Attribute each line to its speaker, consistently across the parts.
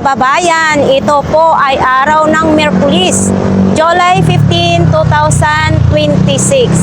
Speaker 1: kababayan, ito po ay araw ng Miyerkules, July 15, 2026.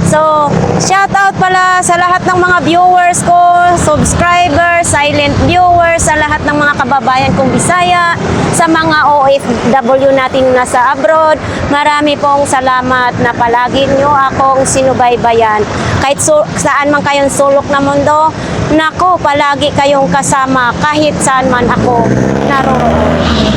Speaker 1: So, shoutout pala sa lahat ng mga viewers ko, subscribers, silent viewers, sa lahat ng mga kababayan kong Bisaya, sa mga OFW natin nasa abroad. Marami pong salamat na palagi nyo akong sinubaybayan. Kahit saan man kayong sulok na mundo, nako, palagi kayong kasama kahit saan man ako naroon.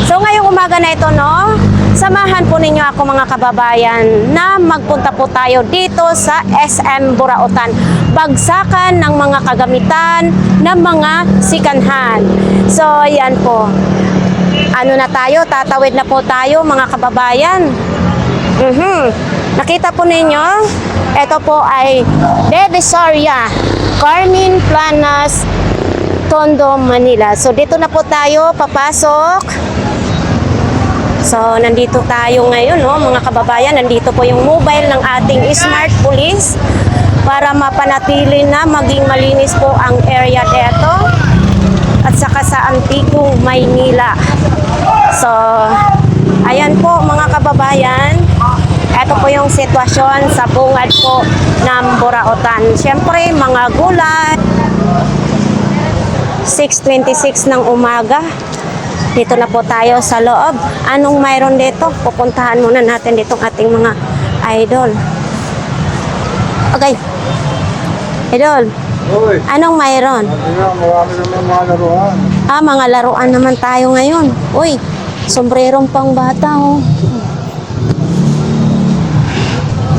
Speaker 1: So, ngayong umaga na ito, no? Samahan po ninyo ako mga kababayan na magpunta po tayo dito sa SM Burautan. Bagsakan ng mga kagamitan ng mga sikanhan. So, ayan po. Ano na tayo? Tatawid na po tayo mga kababayan. Nakita po ninyo? Ito po ay Divisoria, Carmen Planas, Tondo, Manila. So, dito na po tayo papasok. So, nandito tayo ngayon, no, mga kababayan. Nandito po yung mobile ng ating Smart Police para mapanatili na maging malinis po ang area dito at saka sa Antico, Maynila. So, ayan po mga kababayan. Ito po yung sitwasyon sa bungad po ng Burautan. Siyempre, mga gulay. 6:26 ng umaga. Dito na po tayo sa loob. Anong mayroon dito? Pupuntahan muna natin dito ang ating mga idol. Okay. Idol.
Speaker 2: Uy,
Speaker 1: Anong mayroon?
Speaker 2: marami naman mga laruan.
Speaker 1: Mga laruan naman tayo ngayon. Uy, sombrerong pang bata, oh.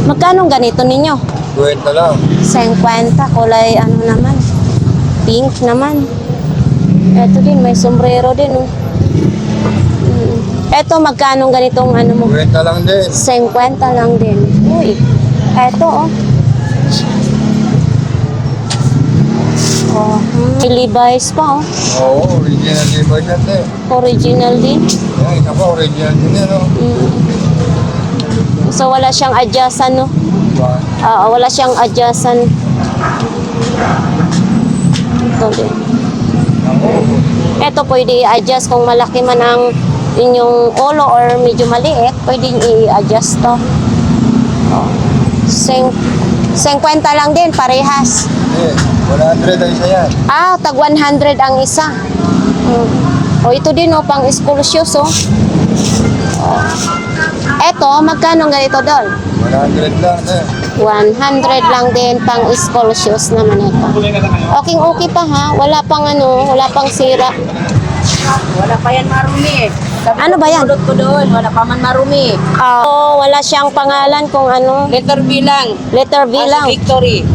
Speaker 1: Magkano ganito ninyo?
Speaker 2: Kwenta lang.
Speaker 1: 50, kulay ano naman. Pink naman. Ito din, may sombrero din, oh. Ito, magkano ganitong ano mo?
Speaker 2: Kwenta lang din.
Speaker 1: 50 lang din. Uy, eto, oh. May Levi's pa, oh.
Speaker 2: Oo, original din ba yan din?
Speaker 1: Original din.
Speaker 2: Yan, isa pa, original din yan, no?
Speaker 1: So, wala siyang adjustan, no?
Speaker 2: Diba?
Speaker 1: Wala siyang adjustan. Ito din. Ito, pwede i-adjust kung malaki man ang inyong ulo or medyo maliit, pwede i-adjust to. 50 lang din, parehas.
Speaker 2: Eh, 100 ang isa yan.
Speaker 1: Tag 100 ang isa. Ito din, oh, pang school shoes, oh. Eto, magkano ganito doon?
Speaker 2: 100 lang, eh.
Speaker 1: 100 lang din, pang school shoes naman ito. Okay pa, ha? Wala pang wala pang sira.
Speaker 3: Wala pa yan marumi. Sabi
Speaker 1: Ano ba yan?
Speaker 3: Kulot ko doon, wala pa man marumi.
Speaker 1: Wala siyang pangalan kung ano.
Speaker 3: Letter B lang.
Speaker 1: Letter B lang.
Speaker 3: Victory.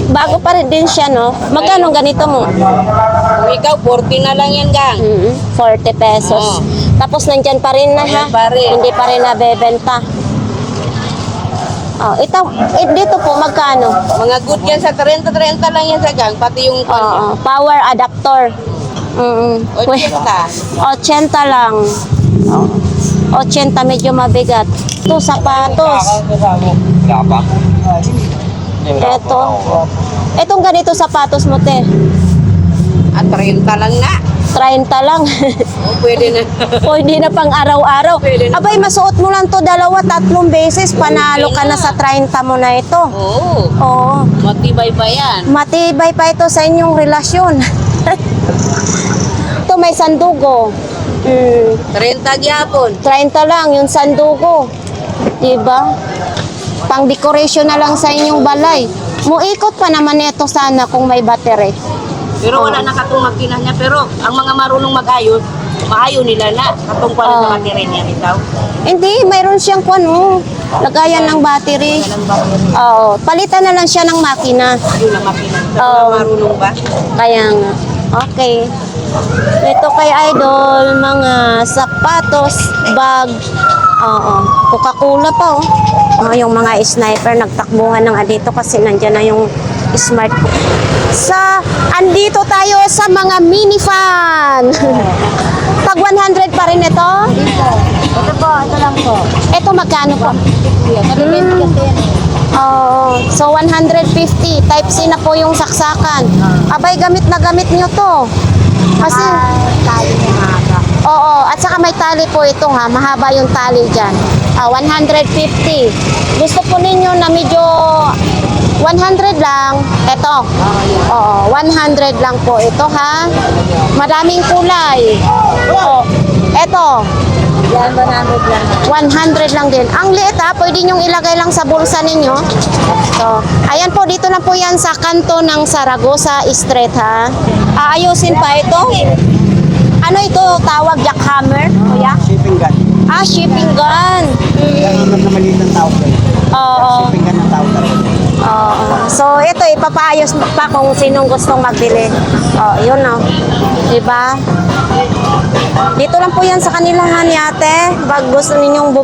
Speaker 1: Bago pa rin din siya, no? Magkano ganito mo?
Speaker 3: Kung ikaw, 40 na lang yan, gang.
Speaker 1: 40 pesos. Tapos nandyan pa rin na, ha?
Speaker 3: Nandyan pa rin.
Speaker 1: Hindi pa rin nabebenta. Dito po, magkano?
Speaker 3: Mga good yan sa 30 lang yan sa gang. Pati yung
Speaker 1: Power adapter.
Speaker 3: 80.
Speaker 1: 80 lang. 80, medyo mabigat. Ito, sapatos.
Speaker 2: Wala pa.
Speaker 1: Ito. Itong ganito sapatos mo, te.
Speaker 3: At 30 lang na.
Speaker 1: 30 lang.
Speaker 3: Pwede na.
Speaker 1: Pwede na pang araw-araw.
Speaker 3: Pwede na.
Speaker 1: Abay, masuot mo lang to 2-3 beses. Panalo ka na sa 30 mo na ito.
Speaker 3: Oo.
Speaker 1: Oo.
Speaker 3: Matibay pa yan.
Speaker 1: Matibay pa ito sa inyong relasyon. Ito, may sandugo.
Speaker 3: 30 gyapon.
Speaker 1: 30 lang yung sandugo. Diba? Pang decoration na lang sa inyong balay. Muikot pa naman ito sana kung may battery.
Speaker 3: Pero wala na katong makina niya. Pero ang mga marunong mag-ayos, maayo nila na. Katong pala sa battery niya ikaw.
Speaker 1: Hindi, mayroon siyang lagayan ng battery. Oo, palitan na lang siya ng makina.
Speaker 3: Yun ang makina.
Speaker 1: Oo.
Speaker 3: Marunong ba?
Speaker 1: Kaya nga. Okay. Ito kay Idol, mga sapatos, bag. Oo. Coca-Cola pa, oh. Yung mga sniper nagtakbuhan ng dito kasi nandyan na yung smart. Andito tayo sa mga mini fan. Pag 100 pa rin ito?
Speaker 3: Ito po, ito lang po.
Speaker 1: Ito magkano po? So 150. Type C na po yung saksakan. Abay, gamit na gamit nyo to. Kasi,
Speaker 3: Tali na mahaba.
Speaker 1: oo, at saka may tali po ito ha, mahaba yung tali dyan. 150. Gusto po ninyo na medyo 100 lang, ito. Oo, 100 lang po ito ha. Madaming kulay. Oh, ito.
Speaker 3: Yan, 100 lang.
Speaker 1: 100 lang din. Ang liit ha, pwede nyong ilagay lang sa bulsa ninyo. So, ayan po, dito na po yan sa kanto ng Zaragoza Street ha. Aayusin pa ito. Ano ito tawag, jackhammer? Kuya?
Speaker 4: Shipping gun.
Speaker 1: Shipping gun.
Speaker 4: Yan ang na maliit ng tawag doon.
Speaker 1: Oo.
Speaker 4: Shipping gun ng tawag talaga.
Speaker 1: Oo. So, ito, ipapaayos pa kung sinong gustong magbili. Yun o. Diba? Dito lang po yan sa kanilahan ni ate. Pag gusto ninyong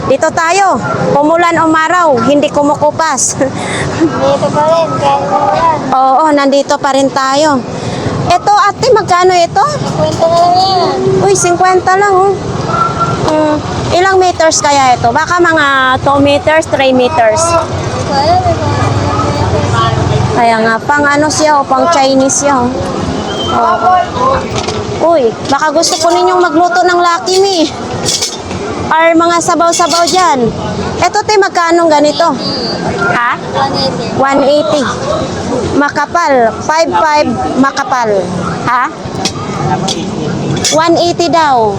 Speaker 1: dito tayo. Pumulan o maraw, hindi kumukupas.
Speaker 3: Dito pa rin, kahit umulan.
Speaker 1: Oo, nandito pa rin tayo. Ito, ate, magkano ito?
Speaker 3: Kwento na lang yan.
Speaker 1: Uy, 50 lang oh. Ilang meters kaya ito? Baka mga 2 meters, 3 meters.
Speaker 3: Wala, may
Speaker 1: Kaya nga, pang ano siya, pang Chinese siya. Uy, baka gusto po ninyong magluto ng Lucky Me. Or mga sabaw-sabaw dyan. Eto, te, magkano ganito? Ha?
Speaker 3: 180.
Speaker 1: 180. Makapal. 55 makapal. Ha? 180 daw.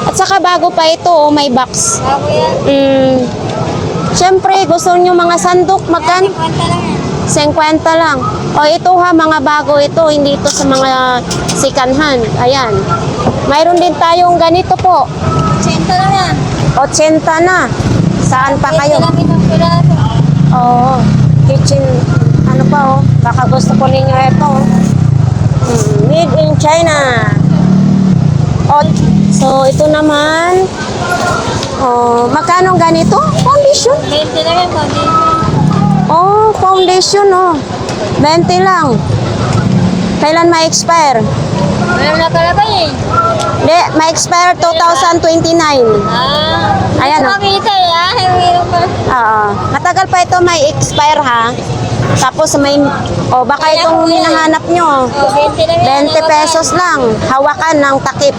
Speaker 1: At saka bago pa ito, may box.
Speaker 3: Bago yan.
Speaker 1: Siyempre, gusto nyo mga sandok, magkano?
Speaker 3: 50 lang yan.
Speaker 1: 50 lang. Ito ha, mga bago ito, hindi ito sa mga sikanhan. Ayan. Mayroon din tayong ganito po.
Speaker 3: 80 lang yan.
Speaker 1: 80 na. Saan pa kayo?
Speaker 3: 20 lang itong piraso.
Speaker 1: Oo. Kitchen, ano pa oh. Baka gusto ko ninyo ito. Made in China. So, ito naman. Magkano ganito? Foundation?
Speaker 3: 20 lang yan, foundation.
Speaker 1: Foundation 20 lang. Kailan ma-expire?
Speaker 3: Meron na kalabay eh.
Speaker 1: Hindi, ma-expire 2029. Ayan,
Speaker 3: Ito
Speaker 1: oh.
Speaker 3: makita eh. Meron pa.
Speaker 1: Matagal pa ito may expire ha. Tapos may, baka itong hinahanap nyo.
Speaker 3: 20 lang yan.
Speaker 1: 20 pesos lang. Hawakan ng takip.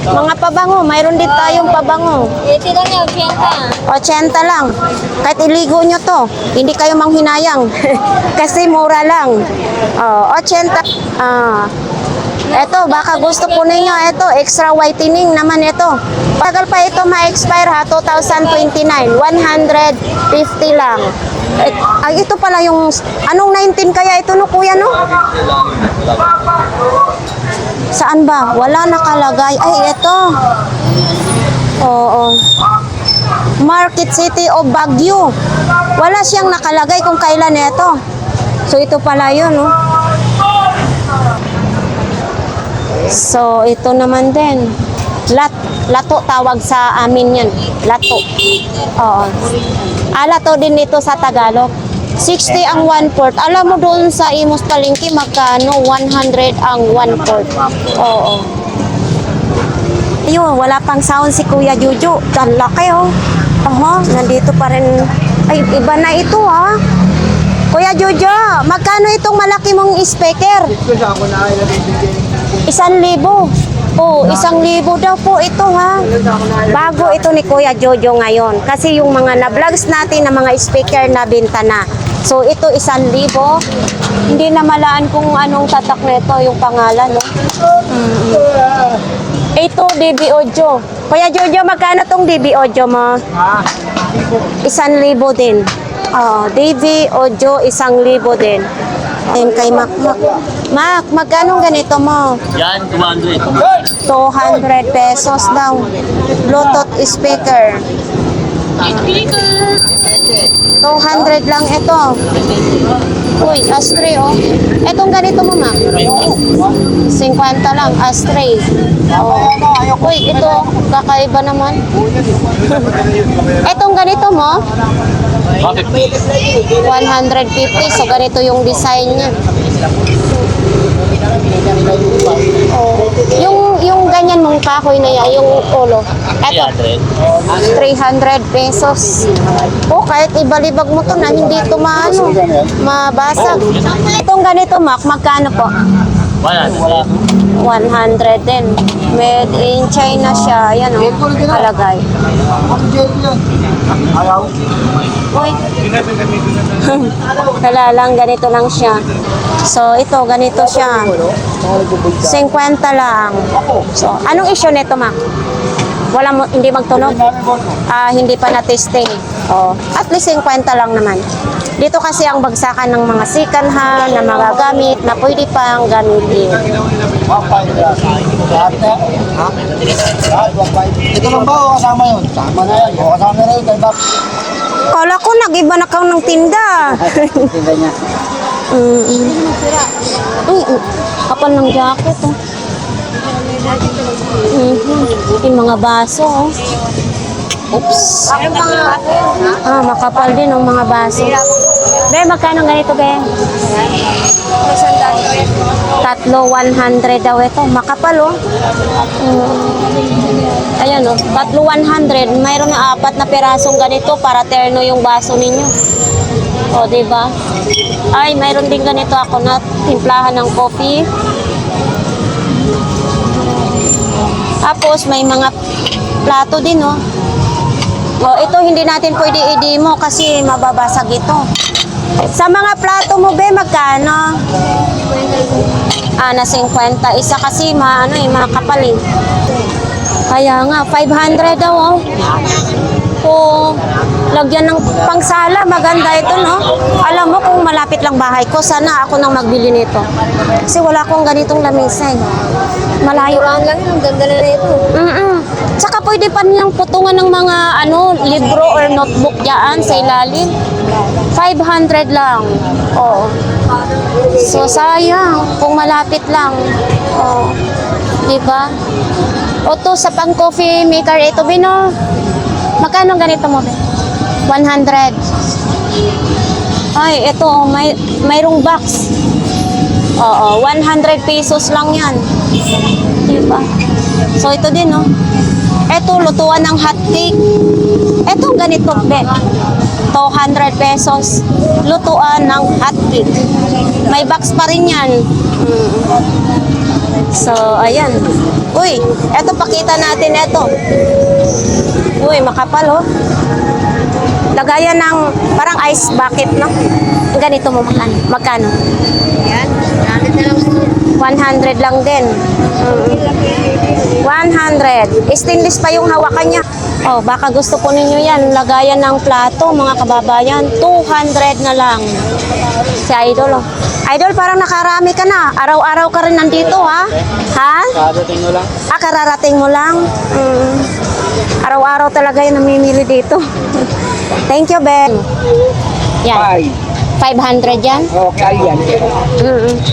Speaker 1: Mga pabango, mayroon din tayong pabango.
Speaker 3: 80 lang yan, 80.
Speaker 1: 80 lang. Kahit iligo nyo to, hindi kayo manghinayang. Kasi mura lang. 80. Eto, baka gusto po ninyo, eto, extra whitening naman ito. Tagal pa ito ma-expire ha, 2029, 150 lang. Ito pala yung, anong 19 kaya ito no, kuya no? Saan ba? Wala nakalagay. Ay, ito. Oo. Market City of Baguio. Wala siyang nakalagay kung kailan ito. So, ito pala yun, no? So, ito naman din. Lato tawag sa amin yan. Lato. Oo. Lato din ito sa Tagalog. 60 ang 1/4. Alam mo doon sa Imus Palengke, magkano? 100 ang 1/4. Oo. Ayun, wala pang sound si Kuya Juju. Ang laki, oh. Nandito pa rin. Ay, iba na ito, ha? Kuya Juju, magkano itong malaki mong speaker?
Speaker 2: Ito sa ako na ay nabibigyan.
Speaker 1: 1,000. 1,000 daw po ito ha. Bago ito ni Kuya Jojo ngayon. Kasi yung mga na-vlogs natin na mga speaker na binta na. So ito 1,000. Hindi na malaan kung anong tatak nito yung pangalan, no? Ito DB Audio. Kuya Jojo, magkano tong DB Audio mo? 1,000 din. DB Audio 1,000 din. Ayun kay Mac. Mac, magkano ganito mo?
Speaker 4: Yan, 200.
Speaker 1: 200 pesos daw. Bluetooth speaker. 200 lang ito. Uy, astray oh. Etong ganito mo, Mac? 50 lang, astray. Uy, ito, kakaiba naman. Etong ganito mo? 150. So, ganito yung design niya. Yung ganyan mong kahoy na yan, yung ulo. Eto,
Speaker 4: 300.
Speaker 1: 300 pesos. Oh, kahit ibalibag mo to na hindi ito mabasag. Itong ganito, Mac, magkano po?
Speaker 4: 100.
Speaker 1: 100 din. Made in China siya. Yan o, kalagay.
Speaker 2: Ang jelly yan. Ayaw.
Speaker 1: Wala lang, ganito lang siya. So, ito, ganito siya. 50 lang. So, anong issue nito, Mac? Wala mo, hindi magtunog? Hindi pa na-testing. Oh, at least 50 lang naman. Dito kasi ang bagsakan ng mga second hand na mga gamit na pwede pang gamitin.
Speaker 2: Ito lang ba o kasama yun? Sama na yan. O kasama na rin.
Speaker 1: Kala ko nag-iba na kang ng tinda.
Speaker 4: Tinda niya.
Speaker 1: Uy, kapal ng jacket, oh. Yung mga baso, oh. Oops. Makapal din ang mga baso. Be, magkano ganito, Be? Tatlo, 100 daw ito. Makapal, oh. Ayan, oh. Tatlo, 100. Mayroon na 4 na pirasong ganito para terno yung baso ninyo. O, diba? Ay, mayroon din ganito ako na timplahan ng coffee. Tapos, may mga plato din, oh. O, ito hindi natin pwede i-demo kasi mababasag ito. Sa mga plato mo, Be, magkano? Na 50. Isa kasi, makapal eh. Kaya nga, 500 daw, oh. O, lagyan ng pangsala, maganda ito, no? Alam mo, kung malapit lang bahay ko, sana ako nang magbili nito. Kasi wala akong ganitong lamesa, eh. Malayo.
Speaker 3: Lang yun, ang ganda na ito.
Speaker 1: Tsaka pwede pa nilang putungan ng mga libro or notebook dyan sa ilalim. 500 lang. Oo. So, sayang. Kung malapit lang. Oo. Diba? O to, sa pang coffee maker, ito, Bino. Magkano ganito mo, Be? 100. Ay, ito, mayroong box. Oo, 100 pesos lang yan. Diba? So, ito din, no? Ito, lutuan ng hot cake. Ito, ganito, Be. 200 pesos. Lutuan ng hot cake. May box pa rin yan. So, ayan. Uy, eto, pakita natin ito. Uy, makapal, oh. Lagayan ng parang ice bucket, no? Ganito mo, magkano?
Speaker 3: Yan, 100 na lang.
Speaker 1: 100 lang din. 100. Stainless pa yung hawakan niya. Oh, baka gusto po ninyo yan. Lagayan ng plato, mga kababayan. 200 na lang. Si Idol, oh. Idol, parang nakarami ka na. Araw-araw ka rin nandito, ha? Ha?
Speaker 4: Kadating mo lang.
Speaker 1: Kararating mo lang. Araw-araw talaga yung namimili dito. Thank you, Ben. Yan. 500 yan?
Speaker 4: Okay, yan.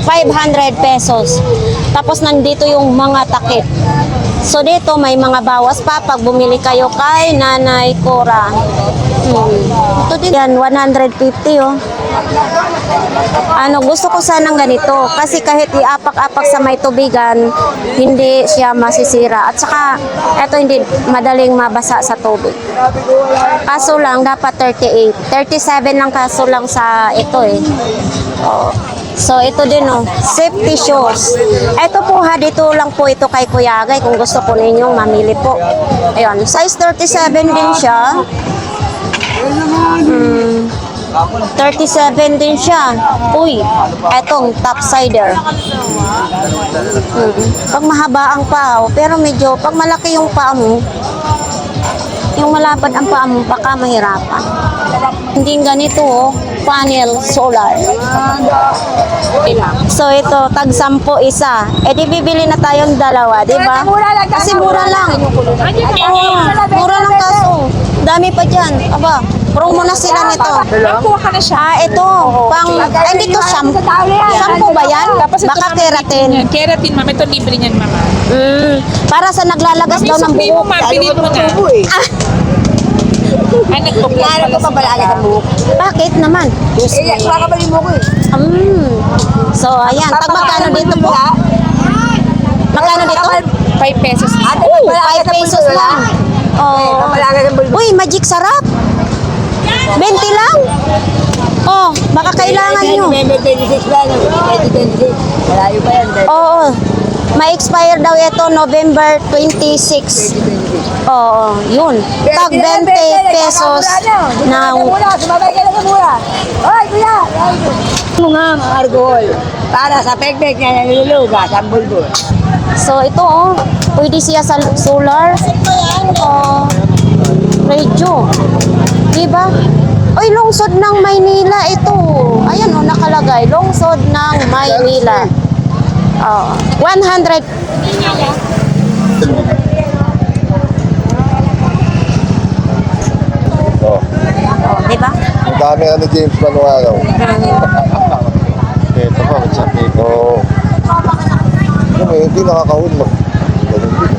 Speaker 1: 500 pesos. Tapos nandito yung mga takip. So dito may mga bawas pa pag bumili kayo kay Nanay Cora. Ito din yan, 150 oh. Gusto ko sanang ganito kasi kahit iapak-apak sa may tubigan, hindi siya masisira. At saka, eto hindi madaling mabasa sa tubig. Kaso lang, dapat 38. 37 lang kaso lang sa ito eh. Oh. So, ito din oh, safety shoes. Ito po ha, dito lang po ito kay Kuya Agay kung gusto po ninyong mamili po. Ayun, size 37 din siya. 37 din siya. Uy, etong topsider. Pag mahaba ang paa, pero medyo, pag malaki yung paa mo, yung malapad ang paa mo, baka mahirapan. Hindi ganito, oh, panel solar. So ito, tag 10 isa. Eh di bibili na tayong dalawa, di ba? Kasi mura lang. Oo, mura lang kaso. Dami pa dyan. Aba, promo na sila nito.
Speaker 3: Kuha ka na siya.
Speaker 1: Ito, pang, dito, shampoo ba yan? Baka keratin.
Speaker 5: Keratin, ma'am. Ito libre niyan, mama.
Speaker 1: Para sa naglalagas daw ng
Speaker 5: Isukli mo,
Speaker 1: buhok.
Speaker 5: ma'am. Bilhin mo na. Ay, nagpo-plan pala siya.
Speaker 1: Bakit naman?
Speaker 3: Kakabali mo ko eh.
Speaker 1: So, ayan. Tag magkano dito po? Magkano dito?
Speaker 5: 5 pesos.
Speaker 1: Oh, 5 pesos lang. Oh. Uy, magic sarap. 20 lang. Oh, baka kailangan nyo.
Speaker 2: November 26 lang. 2026. Malayo pa yan.
Speaker 1: Oo. Ma-expire daw ito November 26. Oo, yun. Tag 20 pesos ng...
Speaker 2: Sumabay ka lang muna. Hoy, kuya! Mga argol. Para sa pekpek niya nilulugas ang bulbul.
Speaker 1: So, ito oh. Pwede siya sa solar. Oh, radio. Diba? Oy, lungsod ng Maynila ito. Ayan oh, nakalagay. Lungsod ng Maynila. Oh, 100.
Speaker 6: Oh,
Speaker 1: Oh, diba?
Speaker 6: ang dami ni James Manuel. Ito pa, sa paper. Oo. Ano, hindi nakakahon mag... Ganun din.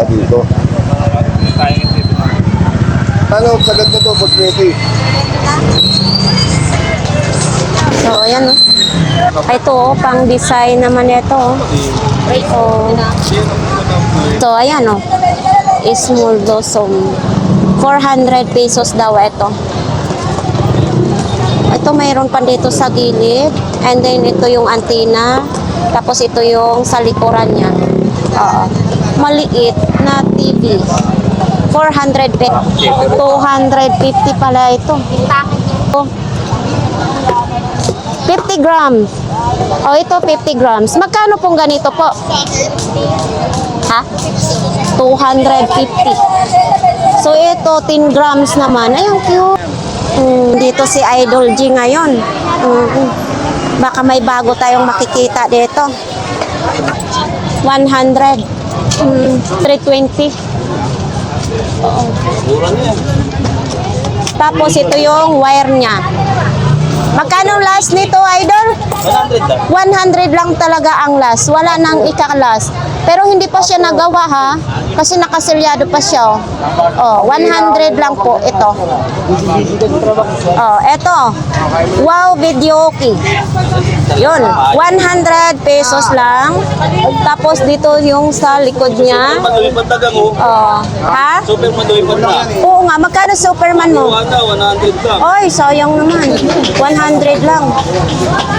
Speaker 6: Dito. Ano, sagad na to, opportunity.
Speaker 1: So, ayan oh. Ito oh, pang design naman ito oh. So, ayan oh. Small blossom. 400 pesos daw ito. Ito mayroon pa dito sa gilid. And then ito yung antenna. Tapos ito yung sa likuran niya. Oo. Maliit na TV. 400 pesos. 250 pala ito. Oh. 50 grams. Oh, ito 50 grams. Magkano pong ganito po? Ha? 250. So, ito 10 grams naman. Ay, ang cute. Dito si Idol G ngayon. Baka may bago tayong makikita dito. 100. 320. Oo. Tapos, ito yung wire niya. Magkano last nito, Idol? 100 lang talaga ang last. Wala nang ika-last. Pero hindi pa siya nagawa ha. Kasi nakaselyado pa siya. Oh, 100 lang po ito. Oh, ito. Wow, video key. Yun, 100 pesos lang. Tapos dito yung sa likod niya. Oh, ha?
Speaker 7: Super madumi pa na.
Speaker 1: Oo nga, magkano Superman mo?
Speaker 7: Wala, 100 lang.
Speaker 1: Oy, sayang naman. 100 lang.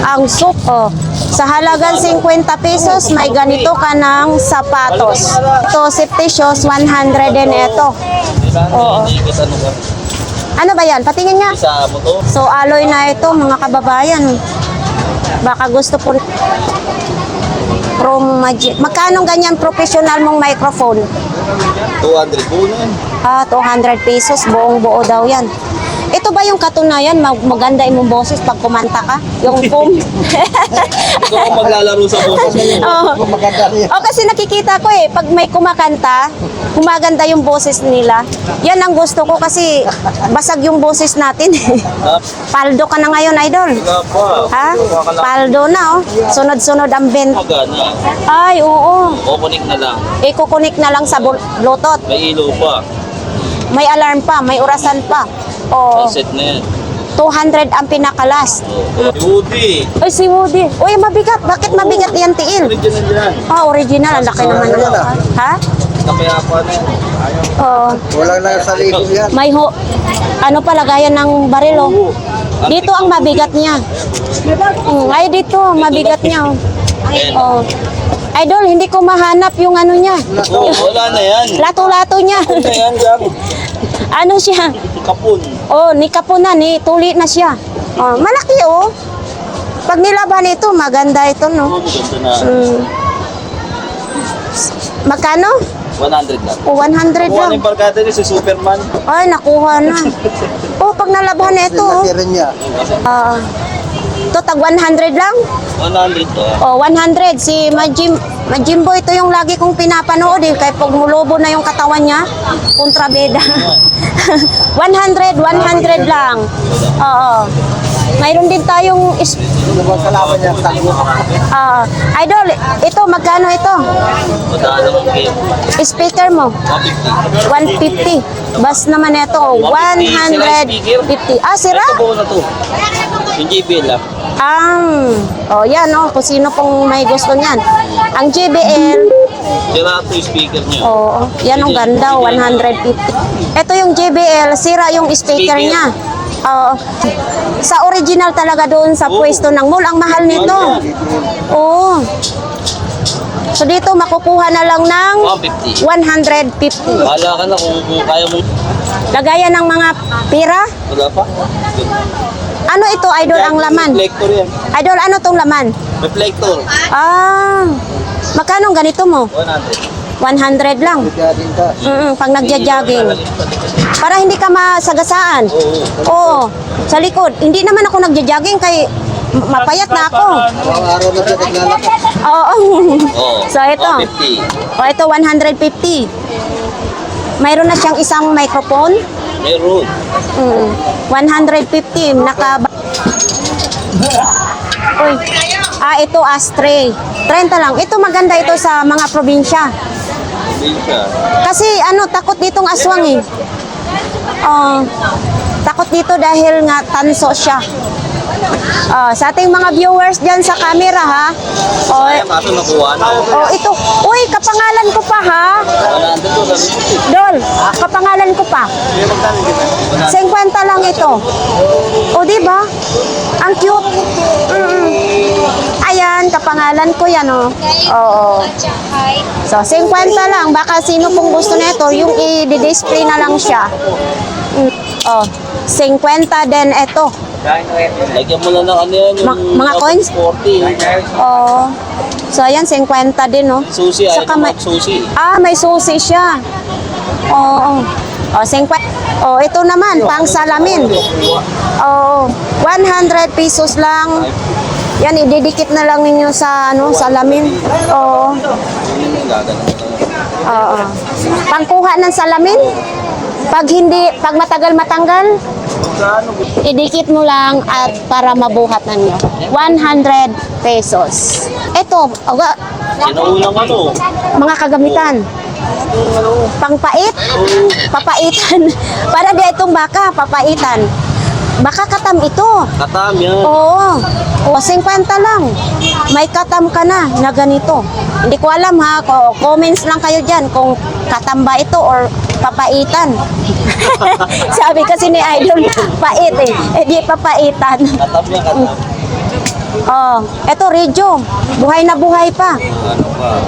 Speaker 1: Ang soup, oh. Sa halagang 50 pesos, may ganito ka ng sapatos. Ito, safety shoes, 100 din ito. Oo. Ano ba yan? Patingin nga.
Speaker 7: Sa mo to.
Speaker 1: So, alloy na ito, mga kababayan. Baka gusto po. Chrome Magic. Magkano ganyan professional mong microphone?
Speaker 7: 200 po na yan.
Speaker 1: 200 pesos, buong buo daw yan. Ito ba yung katunayan, maganda imong boses pag kumanta ka? Yung foam?
Speaker 7: Ikaw ang maglalaro sa boses mo.
Speaker 1: Oh, kasi nakikita ko eh, pag may kumakanta, gumaganda yung boses nila. Yan ang gusto ko kasi basag yung boses natin. Paldo ka na ngayon, Idol.
Speaker 7: Wala pa.
Speaker 1: Ha? Paldo na oh. Sunod-sunod ang bent.
Speaker 7: Magana.
Speaker 1: Ay, oo.
Speaker 7: Kukunik na lang.
Speaker 1: Ikukunik na lang sa Bluetooth.
Speaker 7: May ilaw pa.
Speaker 1: May alarm pa, may orasan pa. Oh,
Speaker 7: Set na yan.
Speaker 1: 200 ang pinakalas.
Speaker 7: Woody.
Speaker 1: Ay, si Woody. Uy, mabigat. Bakit mabigat yan, Tiil?
Speaker 7: Original yan.
Speaker 1: Original. Ang laki naman ng... Ha?
Speaker 7: Kapayapa na yan.
Speaker 1: Oo.
Speaker 6: Walang lang sa likod yan.
Speaker 1: May ano pala, gaya ng baril, oh. Dito ang mabigat niya. Ay, dito, mabigat niya, oh. Idol, hindi ko mahanap yung ano niya.
Speaker 7: Oo, wala na yan.
Speaker 1: Lato-lato niya.
Speaker 7: Wala yan dyan.
Speaker 1: Ano siya?
Speaker 7: Kapun.
Speaker 1: Oh, ni kapunan, ni tuli na siya. Oh, malaki, oh. Pag nilaban ito, maganda ito, no?
Speaker 7: Ganda na.
Speaker 1: Magkano?
Speaker 7: 100 lang.
Speaker 1: Oh, 100
Speaker 7: Kuha na
Speaker 1: lang.
Speaker 7: yung barkada niya si Superman.
Speaker 1: Ay, nakuha na. Oh, pag nalaban ito, oh.
Speaker 6: Rin niya.
Speaker 1: Ito, tag 100 lang.
Speaker 7: 100 to.
Speaker 1: Oh, 100. Si Majimbo, ito yung lagi kong pinapanood eh. Kaya pag mulobo na yung katawan niya, kontrabeda. 100 lang. Oo. Mayroon din tayong
Speaker 6: Kalaban niya, tago.
Speaker 1: Idol, ito, magkano ito?
Speaker 7: Madala ng game.
Speaker 1: Speaker mo?
Speaker 7: 150.
Speaker 1: 150. Bas naman ito, 150. Ah, sira?
Speaker 7: Ito buo na to. Yung JBL lang.
Speaker 1: Yan kung sino pong may gusto niyan. Ang JBL,
Speaker 7: Sira ito yung speaker niya.
Speaker 1: yan ang ganda, 150. Ito yung JBL, sira yung speaker niya. Sa original talaga doon sa pwesto ng mall, ang mahal nito. Oo. So dito makukuha na lang ng
Speaker 7: 150.
Speaker 1: 150.
Speaker 7: Bahala ka na kung kaya mo.
Speaker 1: Lagayan ng mga pira.
Speaker 7: Wala pa?
Speaker 1: Ano ito, idol, ang laman?
Speaker 7: Reflector yan.
Speaker 1: Idol, ano tong laman?
Speaker 7: Reflector.
Speaker 1: Magkano ang ganito mo?
Speaker 7: 100.
Speaker 1: 100 lang. Pag nagja-jogging. Para hindi ka masagasaan. Oo. Sa likod. Hindi naman ako nagja-jogging kay mapayat na ako.
Speaker 6: Araw-araw na siya naglalakad.
Speaker 1: Oo.
Speaker 7: Oo.
Speaker 1: So ito.
Speaker 7: 150.
Speaker 1: Ito 150. Mayroon na siyang isang microphone.
Speaker 7: Meron.
Speaker 1: 150 Uy. Ito ashtray. 30 lang. Ito maganda ito sa mga probinsya.
Speaker 7: Hindi siya.
Speaker 1: Kasi takot ditong aswang eh. Takot dito dahil nga tanso siya. Sa ating mga viewers dyan sa camera ha.
Speaker 7: Sayang kaso nakuha na.
Speaker 1: Ito. Uy, kapangalan ko pa ha.
Speaker 7: 100 to.
Speaker 1: Dol, kapangalan ko pa. 50 lang ito. Di ba? Ang cute. Ayan, kapangalan ko yan Oo. So, 50 lang. Baka sino pong gusto nito, yung i-display na lang siya. 50 din ito.
Speaker 7: Lagyan mo lang ng ano yan. Yung
Speaker 1: Mga coins?
Speaker 7: 40.
Speaker 1: So, ayan, 50 din
Speaker 7: Susi. Ayaw
Speaker 1: Saka
Speaker 7: ko
Speaker 1: may,
Speaker 7: mag-susi.
Speaker 1: may susi siya. 50. Ito naman, pang salamin. 100 pesos lang. Yan, ididikit na lang ninyo sa salamin. Pangkuha ng salamin. Pag matagal matanggal, idikit mo lang at para mabuhat na nyo. 100 pesos. Ito,
Speaker 7: Sinaulang ano.
Speaker 1: mga kagamitan. Pangpait? Papaitan. Para di itong baka, papaitan. Baka katam ito.
Speaker 7: Katam yan.
Speaker 1: Oo. 50 lang. May katam ka na ganito. Hindi ko alam ha. Comments lang kayo dyan kung katam ba ito or papaitan. Sabi kasi ni Idol, pait eh. Di papaitan.
Speaker 7: Katam yan, katam.
Speaker 1: Ito radyo. Buhay na buhay pa.
Speaker 7: Ano pa?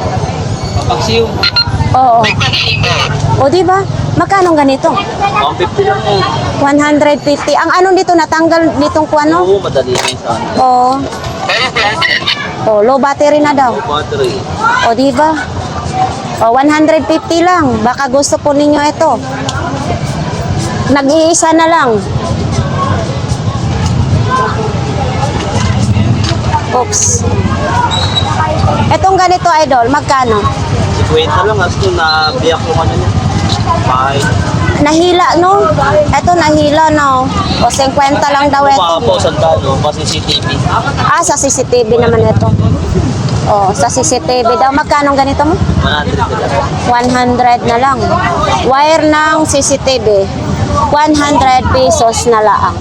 Speaker 7: Paksiw.
Speaker 1: Oo. Di ba? Magkano ganito?
Speaker 7: 150 lang yan.
Speaker 1: 150. Ang ano dito natanggal nitong kuano?
Speaker 7: Oo, madali na yung saan.
Speaker 1: Low battery na daw.
Speaker 7: Battery.
Speaker 1: Di ba? 150 lang. Baka gusto po ninyo ito. Nag-iisa na lang. Oops. Etong ganito, Idol, magkano?
Speaker 7: 50 lang. As to na biyak yung ano niya. Bahay.
Speaker 1: Nahila, no? Ito, nahila, no? 50 lang daw ito.
Speaker 7: Mga po, sandalo. Pa CCTV.
Speaker 1: Sa CCTV naman ito. Sa CCTV daw. Magkano ganito mo?
Speaker 7: 100 lang.
Speaker 1: 100 na lang. Wire ng CCTV. 100 pesos na lang.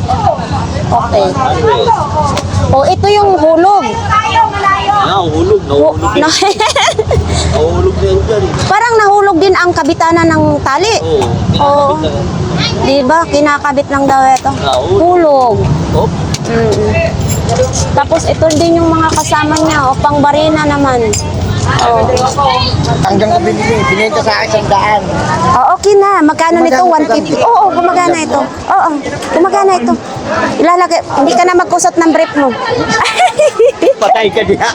Speaker 1: Okay. Ito yung hulog.
Speaker 7: Nahulog. Nahulog din. Nahulog din dyan.
Speaker 1: Parang nahulog din ang kabitanan ng tali.
Speaker 7: Oo.
Speaker 1: Di ba? Kinakabit lang daw ito. Hulog.
Speaker 7: Oh.
Speaker 1: Tapos ito din yung mga kasama niya. Pang barina naman.
Speaker 6: Hanggang ko binenta sa akin 100.
Speaker 1: Okay na. Magkano nito? 150. Oo, gumagana ito. Gumagana ito. Ilalagay. Hindi ka na magkusot ng brief mo.
Speaker 7: Patay ka diha.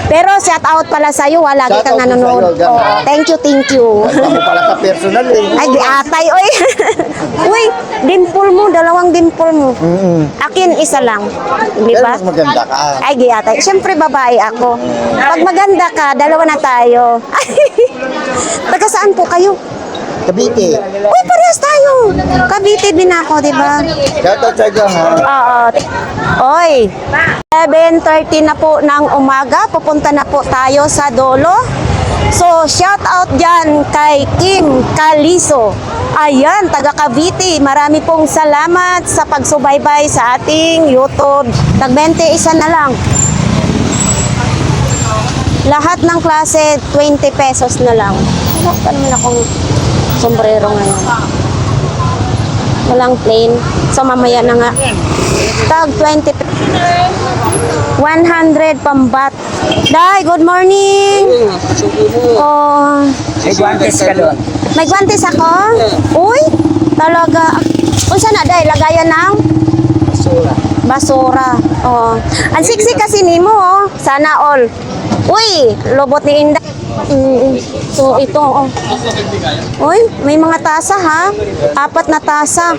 Speaker 1: Pero shout out pala sa'yo. Lagi
Speaker 6: Shout
Speaker 1: kang
Speaker 6: out po
Speaker 1: nanonood.
Speaker 6: sa'yo, ganun.
Speaker 1: Thank you.
Speaker 6: Ako pala sa personal eh.
Speaker 1: Ay, di atay, oy. Uy, dimple mo, 2 dimple mo. Akin, isa lang. Di
Speaker 6: Pero
Speaker 1: ba?
Speaker 6: mas maganda ka.
Speaker 1: Ay, di atay. Siyempre, babae ako. Pag maganda ka, 2 na tayo. Taga saan po kayo?
Speaker 6: Cavite.
Speaker 1: Uy, parehas tayo. Cavite din ako, di ba?
Speaker 6: Shoutout sa iyo ha.
Speaker 1: Oo. Oy, 7:30 na po ng umaga. Pupunta na po tayo sa Dolo. So, shout out dyan kay Kim Caliso. Ayan, taga Cavite. Marami pong salamat sa pagsubaybay sa ating YouTube. Tag-20 isa na lang. Lahat ng klase, 20 pesos na lang. Wala pa naman akong sombrero ngayon. Walang plain. So, mamaya na nga. Tag 20 100 pambat. Day, good morning. Oh,
Speaker 4: May guantes ka doon.
Speaker 1: may guantes ako? Uy, talaga. Unsa na, Day? Lagayan ng? Basura. Oh. Ang sexy kasi nimo, oh. Sana all. Uy, lobot ni Inday. So, ito, oh. Uy, may mga tasa, ha? 4 na tasa.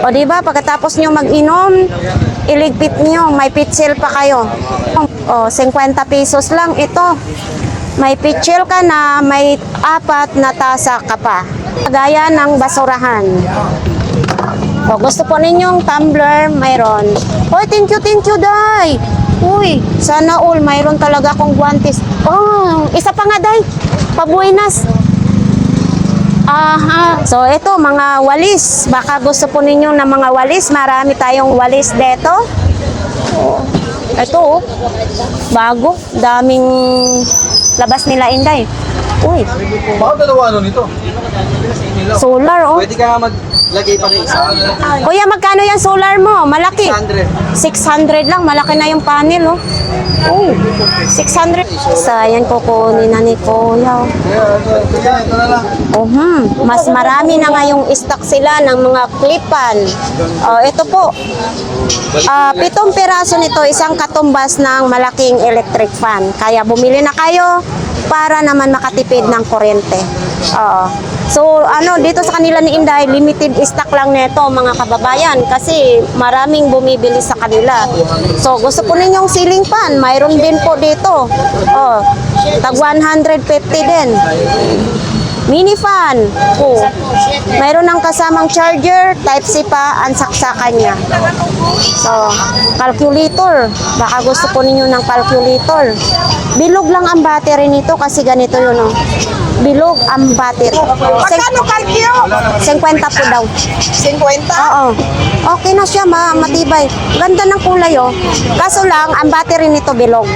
Speaker 1: O, diba, pagkatapos nyo mag-inom, iligpit nyo, may pitsil pa kayo. O, 50 pesos lang ito. May pitsil ka na, may 4 na tasa ka pa. Gaya ng basurahan. O, gusto po ninyong tumbler, mayroon. Uy, thank you, Day. Uy, sana all, mayroon talaga akong guantes. Oh, isa pa nga, Day. Pabuenas. Aha. So, ito, mga walis. Baka gusto po ninyo ng mga walis. Marami tayong walis dito. Oh. Ito, oh. Bago. Daming labas nila, Inday. Uy,
Speaker 7: Bakit dalawa ano nito?
Speaker 1: solar, oh.
Speaker 7: Pwede ka nga maglagay pa ng isa.
Speaker 1: Kuya, magkano yung solar mo? Malaki.
Speaker 7: 100.
Speaker 1: 600 lang. Malaki na yung panel, oh. Oh, 600. Sayang kukunin na ni Kuya.
Speaker 7: Ito na lang.
Speaker 1: Mas marami na ngayong stock sila ng mga klipan. Oh, ito po. 7 piraso nito, isang katumbas ng malaking electric fan. Kaya bumili na kayo para naman makatipid ng kuryente. Oo. So, dito sa kanila ni Inday, limited stock lang nito, mga kababayan, kasi maraming bumibili sa kanila. So, gusto po ninyong ceiling fan, mayroon din po dito. Oh, tag 150 din. Mini fan. Oh. Mayroon ng kasamang charger, Type-C pa, ang saksakan niya. So, calculator. Baka gusto po ninyo ng calculator. Bilog lang ang battery nito kasi ganito yun, oh. Bilog ang battery.
Speaker 2: Magkano kalkyo?
Speaker 1: 50 po daw.
Speaker 2: 50?
Speaker 1: Oo. Okay na siya, matibay. Ganda ng kulay, oh. Kaso lang, ang battery nito bilog.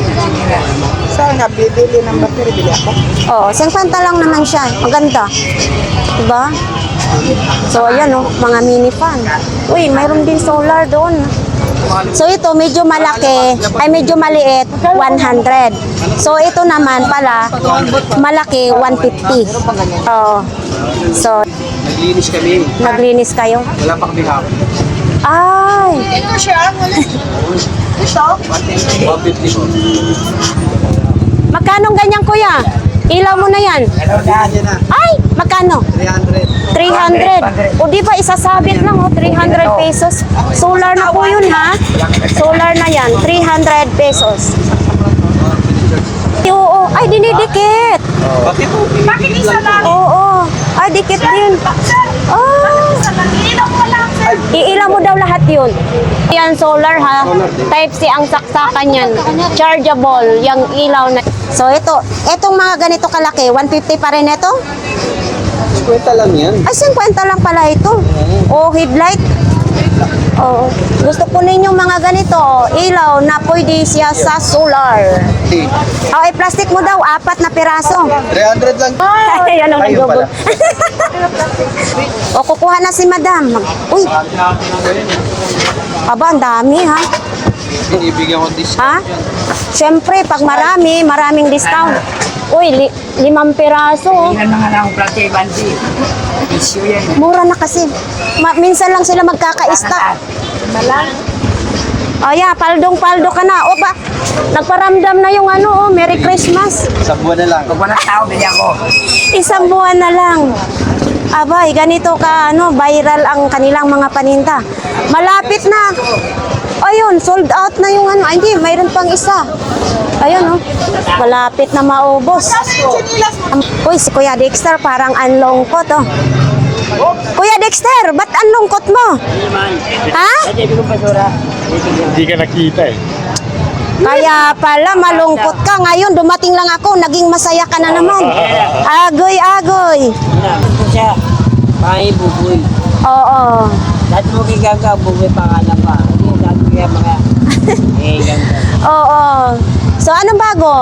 Speaker 2: Sana bibili ng battery, bili ako.
Speaker 1: Oo, 50 lang naman siya. Maganda. Diba? So, ayan, oh, mga mini fan. Uy, mayroon din solar doon. So, ito, medyo malaki, ay medyo maliit, 100. So, ito naman pala, malaki, 150. Oo. So,
Speaker 7: Naglinis kami.
Speaker 1: naglinis kayo.
Speaker 7: Wala pa kami hapon.
Speaker 1: Ay!
Speaker 2: Ito siya. Ito?
Speaker 7: 150 ko.
Speaker 1: Magkano ganyan, kuya? Ilaw mo na yan.
Speaker 7: Yan na.
Speaker 1: Ay! Magkano?
Speaker 7: 300.
Speaker 1: 300. O di ba isasabit lang, oh, 300 pesos. Solar na po yun, ha? Solar na yan, 300 pesos. Oo, ay dinidikit.
Speaker 7: Bakit po?
Speaker 2: Bakit isa lang?
Speaker 1: Oo, ay dikit din. Oh,
Speaker 2: Ilaw mo lang.
Speaker 1: iilaw mo daw lahat yun. Yan, solar, ha? Type-C ang saksakan yan. Chargeable, yung ilaw na. So, itong mga ganito kalaki, 150 pa rin ito?
Speaker 7: 50 lang yan.
Speaker 1: Ay, 50 lang pala ito. O, headlight. Oo. Gusto ko ninyong mga ganito, ilaw na pwede siya sa solar. O, plastic mo daw, 4 na piraso.
Speaker 7: 300 lang.
Speaker 1: Ay, ano
Speaker 7: Ayun
Speaker 1: nagdubol.
Speaker 7: pala.
Speaker 1: O, kukuha na si madam. Uy, aba, ang dami, ha?
Speaker 7: Ibigyan ko discount.
Speaker 1: Ha? Siyempre, pag maraming discount. Uy, 5 piraso. Oh.
Speaker 2: Yan mga lang plate, bansi. Issue yan.
Speaker 1: Mura na kasi. Minsan lang sila magkaka-stock.
Speaker 2: Malang.
Speaker 1: O, yeah, paldong-paldo ka na. O ba, nagparamdam na yung Merry Christmas.
Speaker 7: Sa buwan na lang.
Speaker 2: Pag walang tao, bili ako.
Speaker 1: Isang buwan na lang. Abay, ganito ka, viral ang kanilang mga paninda. Malapit na. Ayun, sold out na yung Ay, hindi, mayroon pang isa. Ayun, malapit na maubos. Uy, si Kuya Dexter parang anlongkot, oh. Kuya Dexter, ba't anlongkot mo? Ha?
Speaker 4: Hindi ka nakita eh.
Speaker 1: Kaya pala malungkot ka. Ngayon, dumating lang ako, naging masaya ka na naman. Agoy.
Speaker 2: Ito siya. Pahay buboy.
Speaker 1: Oo.
Speaker 2: Dati mo kiganga, buboy pangalan pa. Dati kaya mga ganga.
Speaker 1: Oo. So, anong bago?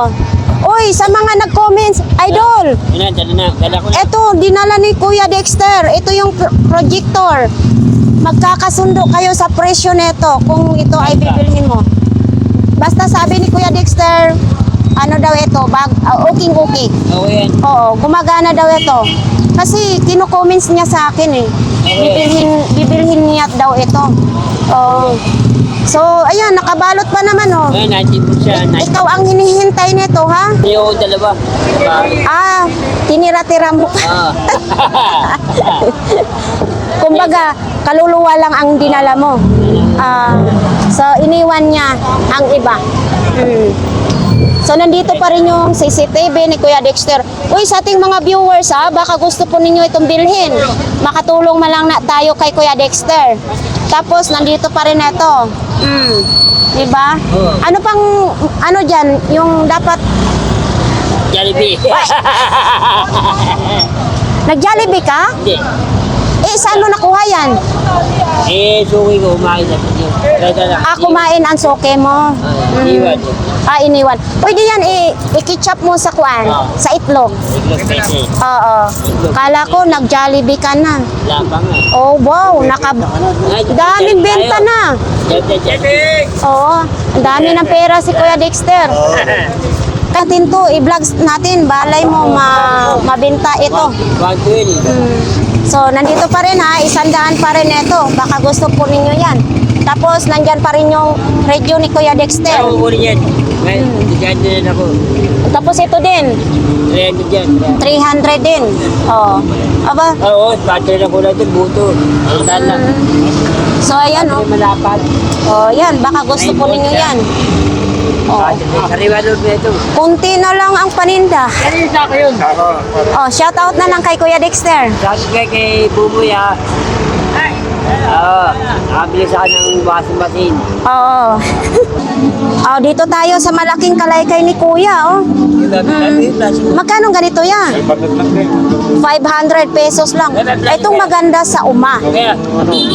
Speaker 1: Uy, sa mga nag-comments, idol,
Speaker 2: Dala ko
Speaker 1: eto, dinala ni Kuya Dexter. Ito yung projector. Magkakasundo kayo sa presyo nito kung ito ay bibilhin mo. Basta sabi ni Kuya Dexter, ano daw ito, okay.
Speaker 2: Oo yan.
Speaker 1: Oo, gumagana daw ito. Kasi kino-comments niya sa akin eh. Bibilhin niya daw ito. Oo. So, ayan, nakabalot pa naman oh.
Speaker 2: Ngayon, natin po siya.
Speaker 1: Ikaw ang hinihintay nito, ha?
Speaker 2: Yung dalawa.
Speaker 1: Ah, tinira-tira mo.
Speaker 2: Ah.
Speaker 1: Kumbaga, kaluluwa lang ang dinala mo. So, iniwan niya ang iba. So, nandito pa rin yung CCTV ni Kuya Dexter. Uy, sa ating mga viewers, baka gusto po ninyo itong bilhin. Makatulong man lang na tayo kay Kuya Dexter. Tapos, nandito pa rin ito. Diba? Ano pang, ano dyan, yung dapat,
Speaker 2: Jollibee.
Speaker 1: nag-Jollibee ka?
Speaker 2: Hindi.
Speaker 1: Eh, saan mo nakuha yan?
Speaker 2: Suki ko, umakin na po yun.
Speaker 1: Kumain ang soke mo.
Speaker 2: Iwan.
Speaker 1: Iniwan. Pwede yan i-ketchup mo sa kuan, sa itlog.
Speaker 2: Iglog pwede.
Speaker 1: Oo. Kala ko nag-Jollibee ka na.
Speaker 2: Wala pa nga.
Speaker 1: Oh, wow. Daming benta na. Oo. Ang dami ng pera si Kuya Dexter. Natin to, i-vlogs natin. Balay mo mabenta ito.
Speaker 2: Wag ko yun eh.
Speaker 1: So, nandito pa rin ha. 100 pa rin ito. Baka gusto po ninyo yan. Tapos, nandyan pa rin yung radio ni Kuya Dexter.
Speaker 2: Ako ko rin yan. Ngayon, dyan din ako.
Speaker 1: Tapos ito din.
Speaker 2: Rento dyan.
Speaker 1: 300 din. Oh. Aba.
Speaker 2: Oo, battery na ko lang din, buto. Ang lang.
Speaker 1: So, ayan oh.
Speaker 2: Malapad.
Speaker 1: Oh, yan. Baka gusto po ninyo yan. Oh.
Speaker 2: Sariwa doon na ito.
Speaker 1: Kunti na lang ang paninda.
Speaker 2: Ano sa ako yun?
Speaker 1: Oh, shout out na lang kay Kuya Dexter.
Speaker 2: Sabi kay Buboy ha. Oo, nakabili sa ng washing machine.
Speaker 1: Oo. Oh, dito tayo sa malaking kalaykay ni Kuya, oh. Magkano ganito yan? 500 pesos lang. Itong maganda sa uma.
Speaker 2: Okay,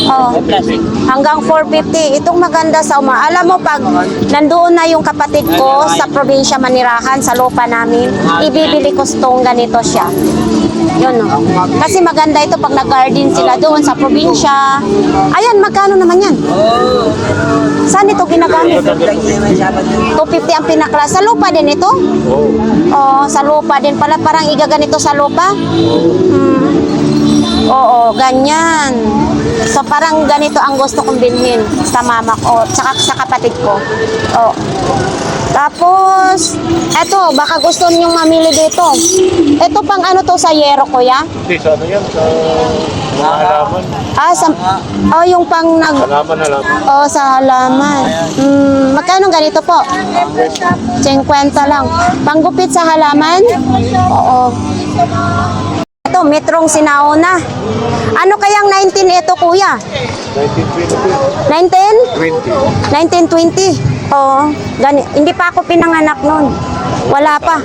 Speaker 1: Oh.
Speaker 2: plastic.
Speaker 1: Hanggang 450. Itong maganda sa uma. Alam mo, pag nandoon na yung kapatid ko sa probinsya Manirahan, sa lupa namin, ibibili ko itong ganito siya. Yun, no? Kasi maganda ito pag nag-garden sila doon sa probinsya. Ayan, magkano naman yan? Saan ito ginagamit? 250 ang pinakla. Sa lupa din ito? Oo, sa lupa din pala. Parang igaganito sa lupa? Oo, ganyan. So, parang ganito ang gusto kong bilhin sa mama ko, tsaka sa kapatid ko. Oo. Tapos, eto, baka gusto niyong mamili dito. Ito pang ano to sa yero, kuya?
Speaker 6: Hindi, sa ano yan? Sa mga halaman.
Speaker 1: Yung pang
Speaker 6: Halaman.
Speaker 1: sa halaman. Magkano ganito po? 50 lang. Panggupit sa halaman? Oo. Ito, metrong sinauna. Ano kayang 19 ito, kuya? 19? 1920. Oo. Hindi pa ako pinanganak noon. Wala pa.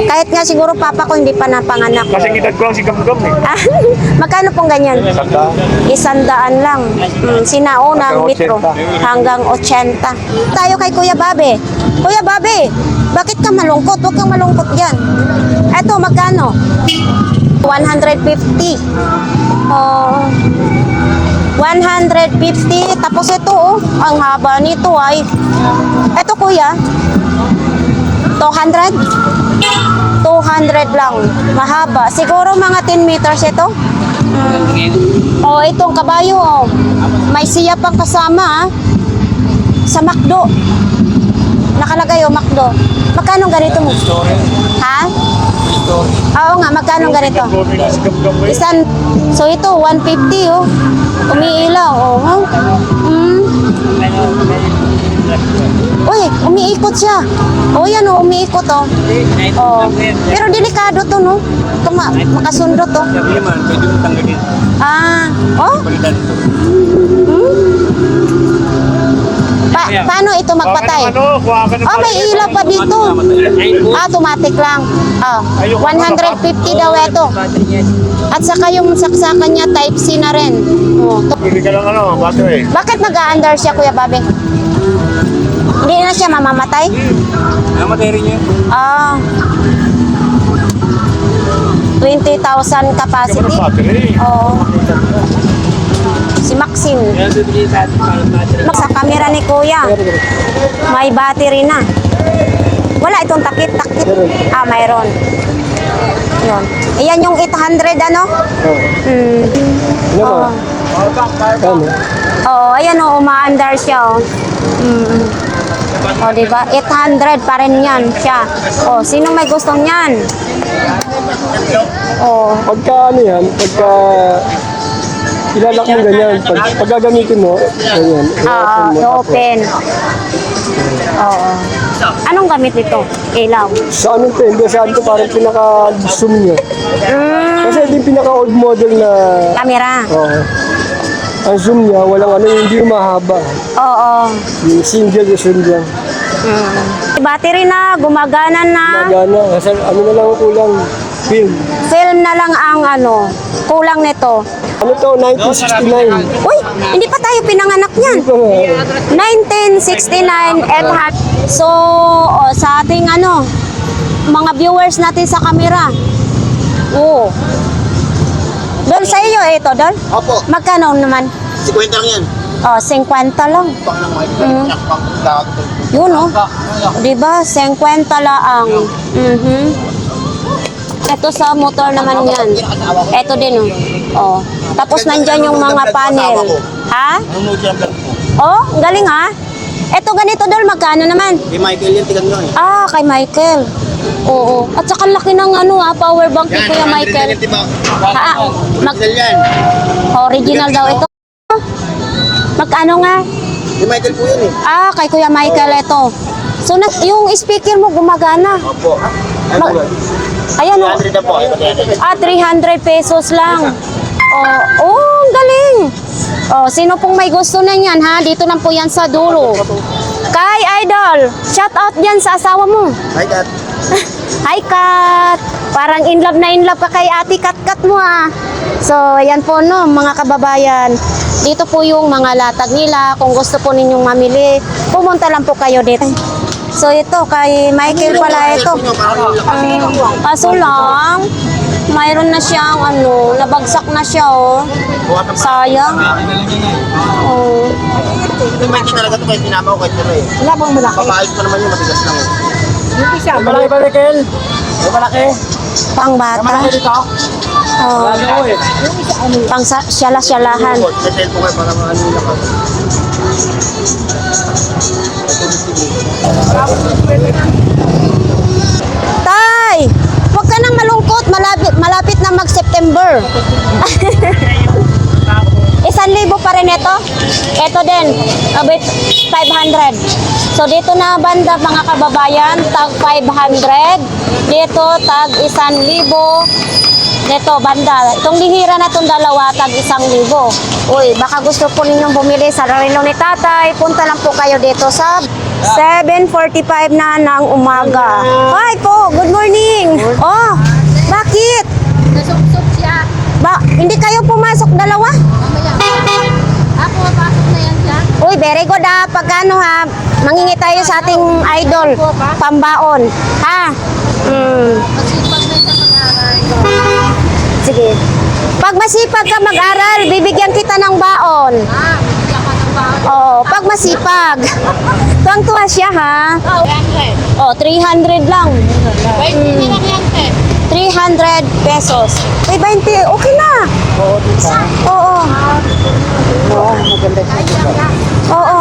Speaker 1: Kahit nga siguro papa ko hindi pa napanganak.
Speaker 6: Kasi edad ko lang si Gamgam eh.
Speaker 1: Magkano pong ganyan? 100 lang. Sinauna ang metro. Hanggang 80. Tayo kay Kuya Babe. Kuya Babe, bakit ka malungkot? Huwag kang malungkot dyan. Eto, magkano? 150. Oh. 150. Tapos ito, oh, ang haba nito ay. Ito, kuya. 200? 200 lang. Mahaba. Siguro mga 10 meters ito. Oh, itong kabayo, oh. May siya pang kasama, ah. Sa McDo. Nakalagay, oh, McDo. Magkano ganito mo? Ha? Oo nga, magkano ganito? So ito, 150, oh. Umiilaw, oh. Uy, umiikot siya. Oh, yan, oh, umiikot, oh. Oh. Pero delikado to, no? Ito, makasundot, oh. Oh? paano ito magpatay? Oh, may ilaw pa dito. Automatic lang. Oh, 150 daw ito. At saka yung saksakan niya type C na rin. Oh,
Speaker 6: Hindi ka lang battery.
Speaker 1: bakit nag-a-under siya, Kuya Babe? Hindi na siya mamamatay?
Speaker 7: Namatay rin yun.
Speaker 1: Ah. 20,000 capacity.
Speaker 6: Battery.
Speaker 1: Oo. Si Maxine. Sa camera ni Kuya. May battery na. Wala itong takip-takip. Ah, mayroon. Yun. Ayan yung 800 ano? Oo. Oo, ayan o, umaandar siya o. O, diba? 800 pa rin yan siya. O, sino may gustong yan? O,
Speaker 8: Pagka ilalak mo ganyan, pag gagamitin mo, ganyan.
Speaker 1: i-open. Oo. Anong gamit ito? Ilaw.
Speaker 8: Sa ano ito, hindi sa ano parang pinaka-zoom niya. Kasi ito yung pinaka-old model na,
Speaker 1: Camera.
Speaker 8: ang zoom niya, walang ano, hindi mahaba.
Speaker 1: Oo.
Speaker 8: Yung single zoom lang.
Speaker 1: Battery na, gumagana na.
Speaker 8: Magana, kasi ano na lang ang kulang, film.
Speaker 1: Film na lang ang ano, kulang nito.
Speaker 8: Ano to, 1969.
Speaker 1: Uy, hindi pa tayo pinanganak niyan. 1969 at so sa ating ano mga viewers natin sa camera. Oo. Doon sa iyo ito, Dol?
Speaker 4: Opo.
Speaker 1: Magkano naman?
Speaker 4: 50 lang yan.
Speaker 1: Oh, 50 lang. Yun oh. 'Di ba? 50 lang. Ito sa motor naman yan. Ito din oh. Oh. Tapos nandyan yung mga panel. Ha?
Speaker 4: Nanonood siya ng vlog ko.
Speaker 1: Oh, galing ha? Ito ganito, Dol, magkano naman?
Speaker 4: Kay Michael yan, tigan nyo eh.
Speaker 1: Ah, kay Michael. Oo. At saka laki ng ano power bank ni Kuya Michael. Ha?
Speaker 4: Original yan.
Speaker 1: Original daw ito. Magkano nga?
Speaker 4: Kay Michael po yun eh.
Speaker 1: Ah, kay Kuya Michael ito. So, yung speaker mo gumagana.
Speaker 4: Opo.
Speaker 1: Ayan o.
Speaker 4: 300 na po.
Speaker 1: Ah, 300 pesos lang. Oh, ang galing. Oh, sino pong may gusto na yan ha? Dito lang po yan sa dulo. Kay Idol, shout out dyan sa asawa mo.
Speaker 4: Hi, Kat.
Speaker 1: Hi, Kat! Parang in love ka kay ate Kat mo ah. So, ayan po no, mga kababayan. Dito po yung mga latag nila. Kung gusto po ninyong mamili, pumunta lang po kayo dito. So, ito, kay Michael pala ito. Kaso lang, mayroon na siyang ano, nabagsak na siya oh. Sayang. Oh.
Speaker 4: Kay Michael talaga ito, kaya sinama ko kahit ito eh.
Speaker 2: Wala bang malaki?
Speaker 4: Papaayos pa naman yun, matigas lang eh.
Speaker 2: Yung isa,
Speaker 8: Malaki ba, Michael? Malaki.
Speaker 1: Pang bata. Oh, pang syala-syalahan.
Speaker 4: May cellphone kayo para maano nila ka.
Speaker 1: Tay! Huwag ka nang malungkot. Malapit na mag-September. 1,000 pa rin ito. Ito din. Abit 500. So dito na banda mga kababayan, tag 500. Dito tag 1,000. Dito banda. Itong lihira na itong dalawa, tag 1,000. Uy, baka gusto po ninyong bumili sa relo ni tatay. Punta lang po kayo dito sa 7:45 na ng umaga. Hi po, good morning. Oh, bakit?
Speaker 5: Nasubsob siya.
Speaker 1: Hindi kayo pumasok dalawa?
Speaker 5: Mamaya. Ako, mapasok na yan siya.
Speaker 1: Uy, very good ha. Pagkano ha, mangingi tayo sa ating idol, pambaon. Ha?
Speaker 5: Masipag na siya mag-aaral.
Speaker 1: Sige. Pag masipag ka mag-aral, bibigyan kita ng baon.
Speaker 5: Bigyan ka ng baon.
Speaker 1: Oh, pag masipag. Tuwang-tuwa siya ha.
Speaker 5: Oh, 100.
Speaker 1: Oh, 300 lang.
Speaker 5: Wait, hindi lang yan, te.
Speaker 1: 300 pesos. Uy, 20. Okay na. Oo. Oo.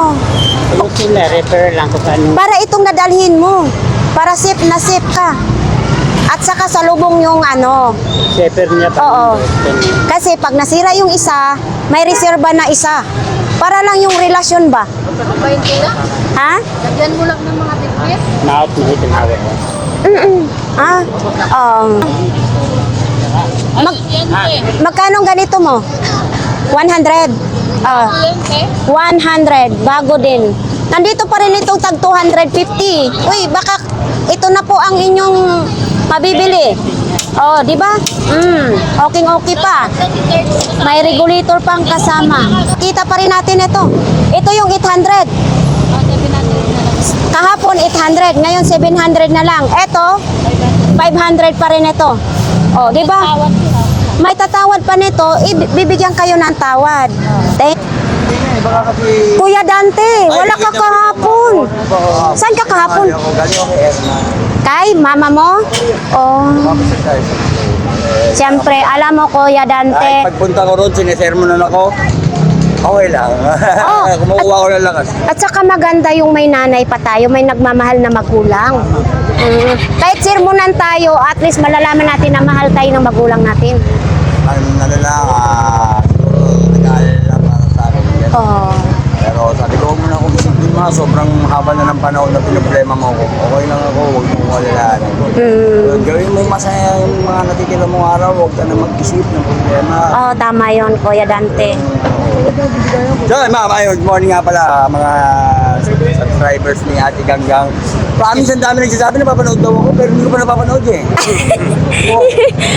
Speaker 4: Ano sila, refer lang kung ano.
Speaker 1: Para itong nadalhin mo. Para safe na safe ka. At saka salubong yung ano.
Speaker 4: Refer niya
Speaker 1: Oo. Kasi pag nasira yung isa, may reserba na isa. Para lang yung relasyon ba?
Speaker 5: 20 lang.
Speaker 1: Ha?
Speaker 5: Lagyan mo lang ng mga bitbit.
Speaker 4: Naot na ito na awit.
Speaker 1: Ah?
Speaker 5: Yan, te.
Speaker 1: Magkano ganito mo? 100.
Speaker 5: Yan, te.
Speaker 1: 100. Bago din. Nandito pa rin itong tag 250. Uy, baka ito na po ang inyong mabibili. Oh, di ba? Okay pa. May regulator pang kasama. Kita pa rin natin ito. Ito yung 800. Kahapon 800, ngayon 700 na lang. Ito 500 pa rin ito. Oh, di ba? May tatawad pa nito, bibigyan kayo ng tawad. Kuya Dante, wala ka kahapon. Saan ka kahapon? Kay mama mo? Oh. Siyempre, alam mo Kuya Dante.
Speaker 7: Pagpunta ko ron, sinesermonan ako. Okay lang.
Speaker 1: Oh,
Speaker 7: Kumukuha ko ng lakas.
Speaker 1: At saka maganda yung may nanay pa tayo, may nagmamahal na magulang. Kahit sermonan tayo, at least malalaman natin na mahal tayo ng magulang natin.
Speaker 7: Ano lang, nag-aalala lang para sa akin.
Speaker 1: Oh.
Speaker 7: Pero sabi ko, muna akong isipin mo, sobrang haba na ng panahon na pinoblema mo ako. Okay lang ako, huwag mong walalaan. Gawin mo masaya yung mga natitira mong araw, huwag ka na mag-isip ng problema.
Speaker 1: Oh, tama yon Kuya Dante.
Speaker 7: So, ma'am, good morning nga pala mga subscribers ni Ate Ganggang. Promise, ang dami nagsasabi na papanood daw ako, pero hindi ko pa napapanood eh.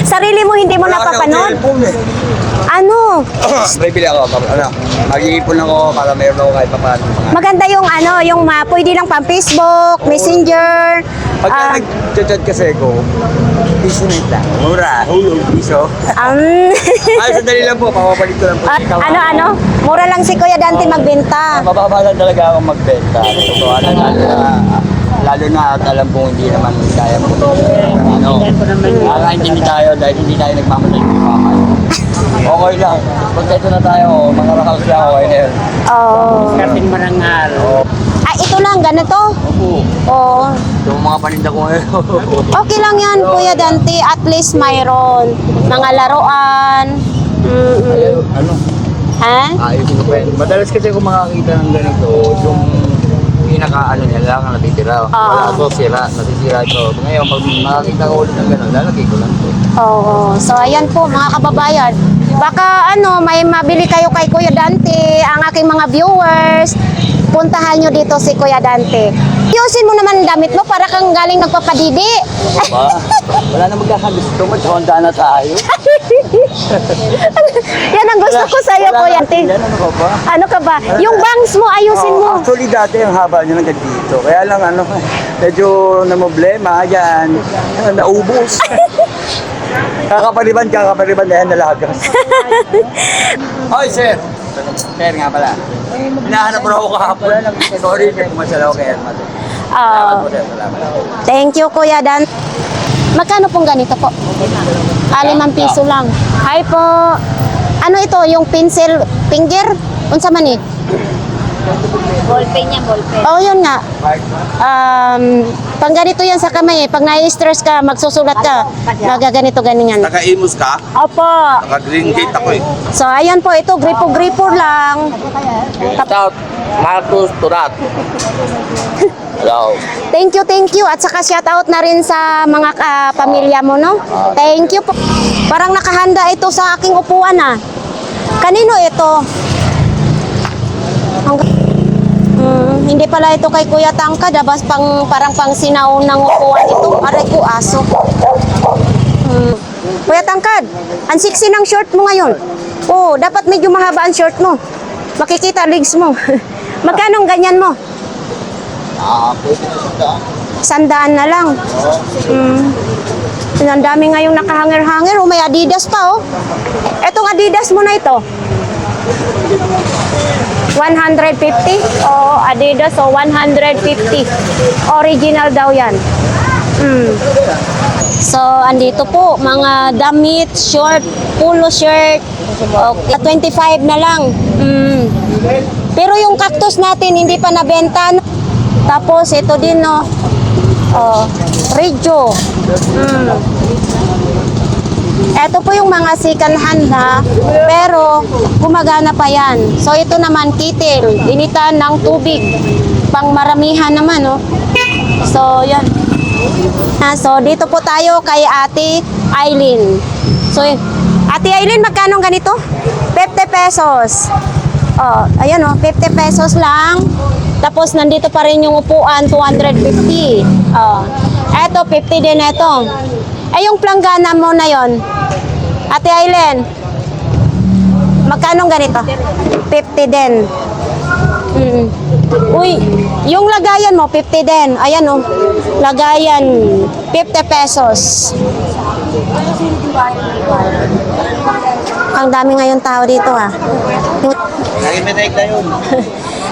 Speaker 1: Sarili mo hindi mo
Speaker 7: Wala kasi akong
Speaker 1: napapanood?
Speaker 7: cellphone eh.
Speaker 1: Ano?
Speaker 7: May bili ako, mag-iipon ako para meron ako kahit paano.
Speaker 1: Maganda yung yung pwede lang pang Facebook, Messenger.
Speaker 7: Pagka nag-chat kasi ko, piso na lang. Mura, hulog piso. Ay, sandali lang po, papapalit ko lang po.
Speaker 1: Ano? Mura lang si Kuya Dante magbenta.
Speaker 7: Mababa lang talaga akong magbenta. Totoo, lalo na at alam kong hindi naman kaya mo. Nakakaintindi tayo dahil hindi tayo nagmamatay ng mama. Okay lang. Pagkito na tayo, mga rakal siya, okay na yun.
Speaker 1: Oh.
Speaker 4: Kaping marangal.
Speaker 1: Ay, ito lang, ganito.
Speaker 7: Opo.
Speaker 1: Oh.
Speaker 7: Yung mga paninda ko ngayon.
Speaker 1: Okay lang yan, Kuya Dante. At least mayroon. Mga laruan.
Speaker 7: Ano?
Speaker 1: Ha?
Speaker 7: Ayusin ko pa yun. Madalas kasi kung makakita ng ganito, yung pinaka-ano niya lang ang natitira. Wala to, sira. Nasisira ito. Ngayon, pag makakita ko ulit ng gano'n, lalagay ko lang to.
Speaker 1: Oo. So, ayan po, mga kababayan. Baka may mabili kayo kay Kuya Dante, ang aking mga viewers. Puntahan nyo dito si Kuya Dante. Ayusin mo naman ang damit mo para kang galing nagpapadidi.
Speaker 7: Diba? Wala na magkakagusto. Mag-honda na tayo.
Speaker 1: Yan ang gusto ko sa'yo, Kuya Dante.
Speaker 7: Ano ka ba?
Speaker 1: Ano ka ba? Yung bangs mo, ayusin mo.
Speaker 7: Actually, dati ang haba niya lang dito. Kaya lang, medyo namoblema. Yan. Naubos. Kakapaliban dahil nalagas. Hoy, sir! Sir nga pala. Hinahanap mo na ako kahapon. Sorry, kaya kumasalaw kay Ermat. Salamat po, sir. Salamat.
Speaker 1: Thank you, Kuya Dan. Magkano pong ganito po? 5 piso lang. Hi po. Ano ito? Yung pencil finger? Unsa man eh?
Speaker 5: Ballpen niya, ballpen.
Speaker 1: Oh, yun nga. Pang ganito yan sa kamay eh. Pag na-stress ka, magsusulat ka. Nagaganito ganyan.
Speaker 7: Naka-imus ka?
Speaker 1: Opo.
Speaker 7: Naka-green gate ako eh.
Speaker 1: So, ayan po. Ito, gripo-gripo lang.
Speaker 7: Shout Marcos Turat. Hello.
Speaker 1: Thank you. At saka shout out na rin sa mga pamilya mo, no? Thank you po. Parang nakahanda ito sa aking upuan, ah. Kanino ito? Hindi pala ito kay Kuya Tangka. Dabas parang pang sinaunang upuan ito. Aray ko, aso. Kuya Tangkad, ang sexy ng short mo ngayon. Oh, dapat medyo mahaba ang short mo. Makikita legs mo. Magkano ang ganyan mo? Sandaan na lang. Ang dami ngayong nakahanger-hanger. Oh, may Adidas pa, oh. Etong Adidas mo na ito. 150? Oo, Adidas, so 150. Original daw yan. So, andito po, mga damit, short, polo shirt. Okay, 25 na lang. Pero yung cactus natin, hindi pa nabenta. Tapos, ito din, no. Regio. Ito po yung mga second hand na, pero gumagana pa yan. So ito naman, kitil, initan ng tubig. Pang maramihan naman, no? So, yan. So, dito po tayo kay Ate Aileen. So, Ate Aileen, magkano ganito? 50 pesos. Oh, ayan, oh, 50 pesos lang. Tapos nandito pa rin yung upuan, 250. Oh. Eto, 50 din ito. Eh, yung planggana mo na yon, Ate Aileen, magkano ganito? 50 din. Uy, yung lagayan mo, 50 din. Ayan oh, lagayan, 50 pesos. Ang dami ngayon tao dito ah.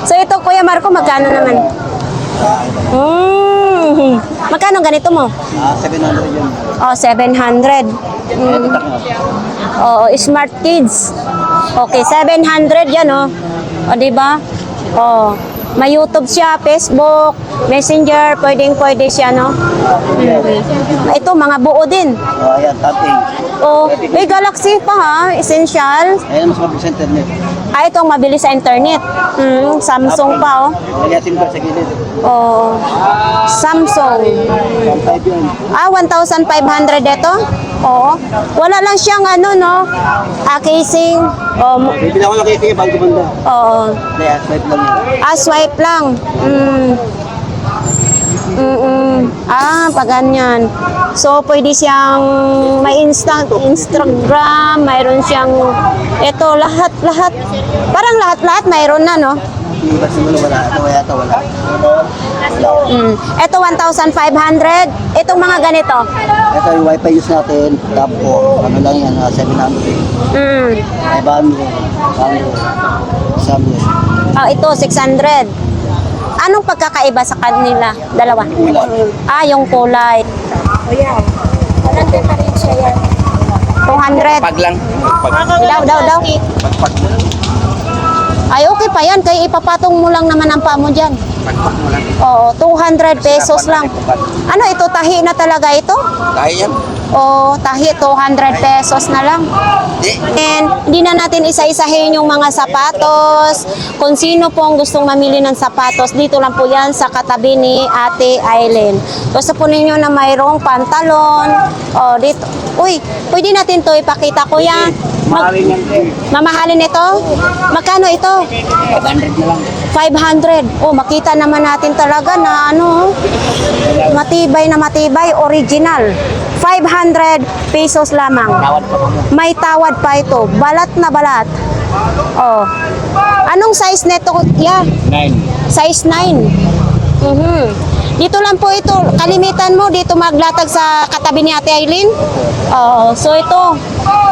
Speaker 1: So ito, Kuya Marco, magkano naman? Magkano ganito mo?
Speaker 4: 700 yun.
Speaker 1: Oh, 700. Oh, Smart Kids. Okay, 700 yan oh. O, di ba? Oh, may YouTube siya, Facebook, Messenger, pwede siya, no? Ito, mga buo din.
Speaker 4: Ayan, tapping.
Speaker 1: Oh, may Galaxy pa ha, Essential.
Speaker 4: Ayan, mas mabilis sa internet.
Speaker 1: Ah, itong mabilis sa internet. Samsung pa, oh.
Speaker 4: Lagyan SIM card sa gilid.
Speaker 1: Oh, Samsung.
Speaker 4: 1.5 yun.
Speaker 1: Ah, 1,500 ito? Oo. Wala lang siyang ano, no? Casing. Oh,
Speaker 4: Bibili ako ng kaya bago banda.
Speaker 1: oo.
Speaker 4: Kaya, swipe lang yun.
Speaker 1: Ah, swipe lang. Pag ganyan. So, pwede siyang may Instagram, mayroon siyang ito, lahat. Parang lahat mayroon na, no?
Speaker 4: Yung iba siguro wala. Ito yata wala.
Speaker 1: Ito, 1,500. Itong mga ganito.
Speaker 4: Ito yung wifi use natin. Tapos, ano lang yan, 700. 500. Sabi.
Speaker 1: Oh, ito, 600. Anong pagkakaiba sa kanila? Dalawa? Ah, yung kulay.
Speaker 5: Walang difference yan.
Speaker 1: 200.
Speaker 7: Pag lang.
Speaker 1: Daw. Ay, okay pa yan. Kaya ipapatong mo lang naman ang paa mo dyan. Oo, 200 pesos lang. Ano ito? Tahi na talaga ito?
Speaker 7: Kaya yan.
Speaker 1: O tahi, 200 pesos na lang. And hindi na natin isa-isahin yung mga sapatos. Kung sino po ang gustong mamili ng sapatos, dito lang po yan sa katabi ni Ate Aileen. Gusto po ninyo na mayroong pantalon. O dito. Uy, pwede natin to ipakita, kuya.
Speaker 4: Mahalin yan din.
Speaker 1: Mamahalin ito? Magkano ito?
Speaker 4: 500 na lang.
Speaker 1: 500. Oh, makita naman natin talaga na ano, matibay, original. 500 pesos lamang.
Speaker 4: Tawad pa kamo.
Speaker 1: May tawad pa ito. Balat na balat. Oh. Anong size nito? Yeah.
Speaker 4: 9.
Speaker 1: Size 9. Dito lang po ito. Kalimitan mo dito maglatag sa katabi ni Ate Aileen. Oo. So ito,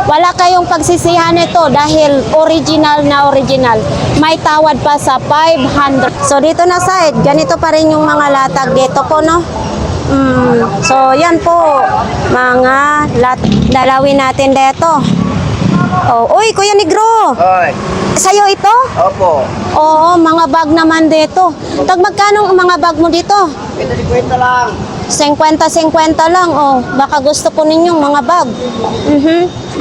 Speaker 1: wala kayong pagsisihan ito dahil original na original. May tawad pa sa 500. So dito na side, ganito pa rin yung mga latag dito po, no? So yan po, mga dalawin natin dito. Oh, uy, Kuya Negro.
Speaker 7: Hoy.
Speaker 1: Sa'yo ito?
Speaker 7: Opo.
Speaker 1: Oo, mga bag naman dito. Tag magkano ang mga bag mo dito?
Speaker 4: 50 lang.
Speaker 1: 50 lang. Oh, baka gusto po ninyong mga bag.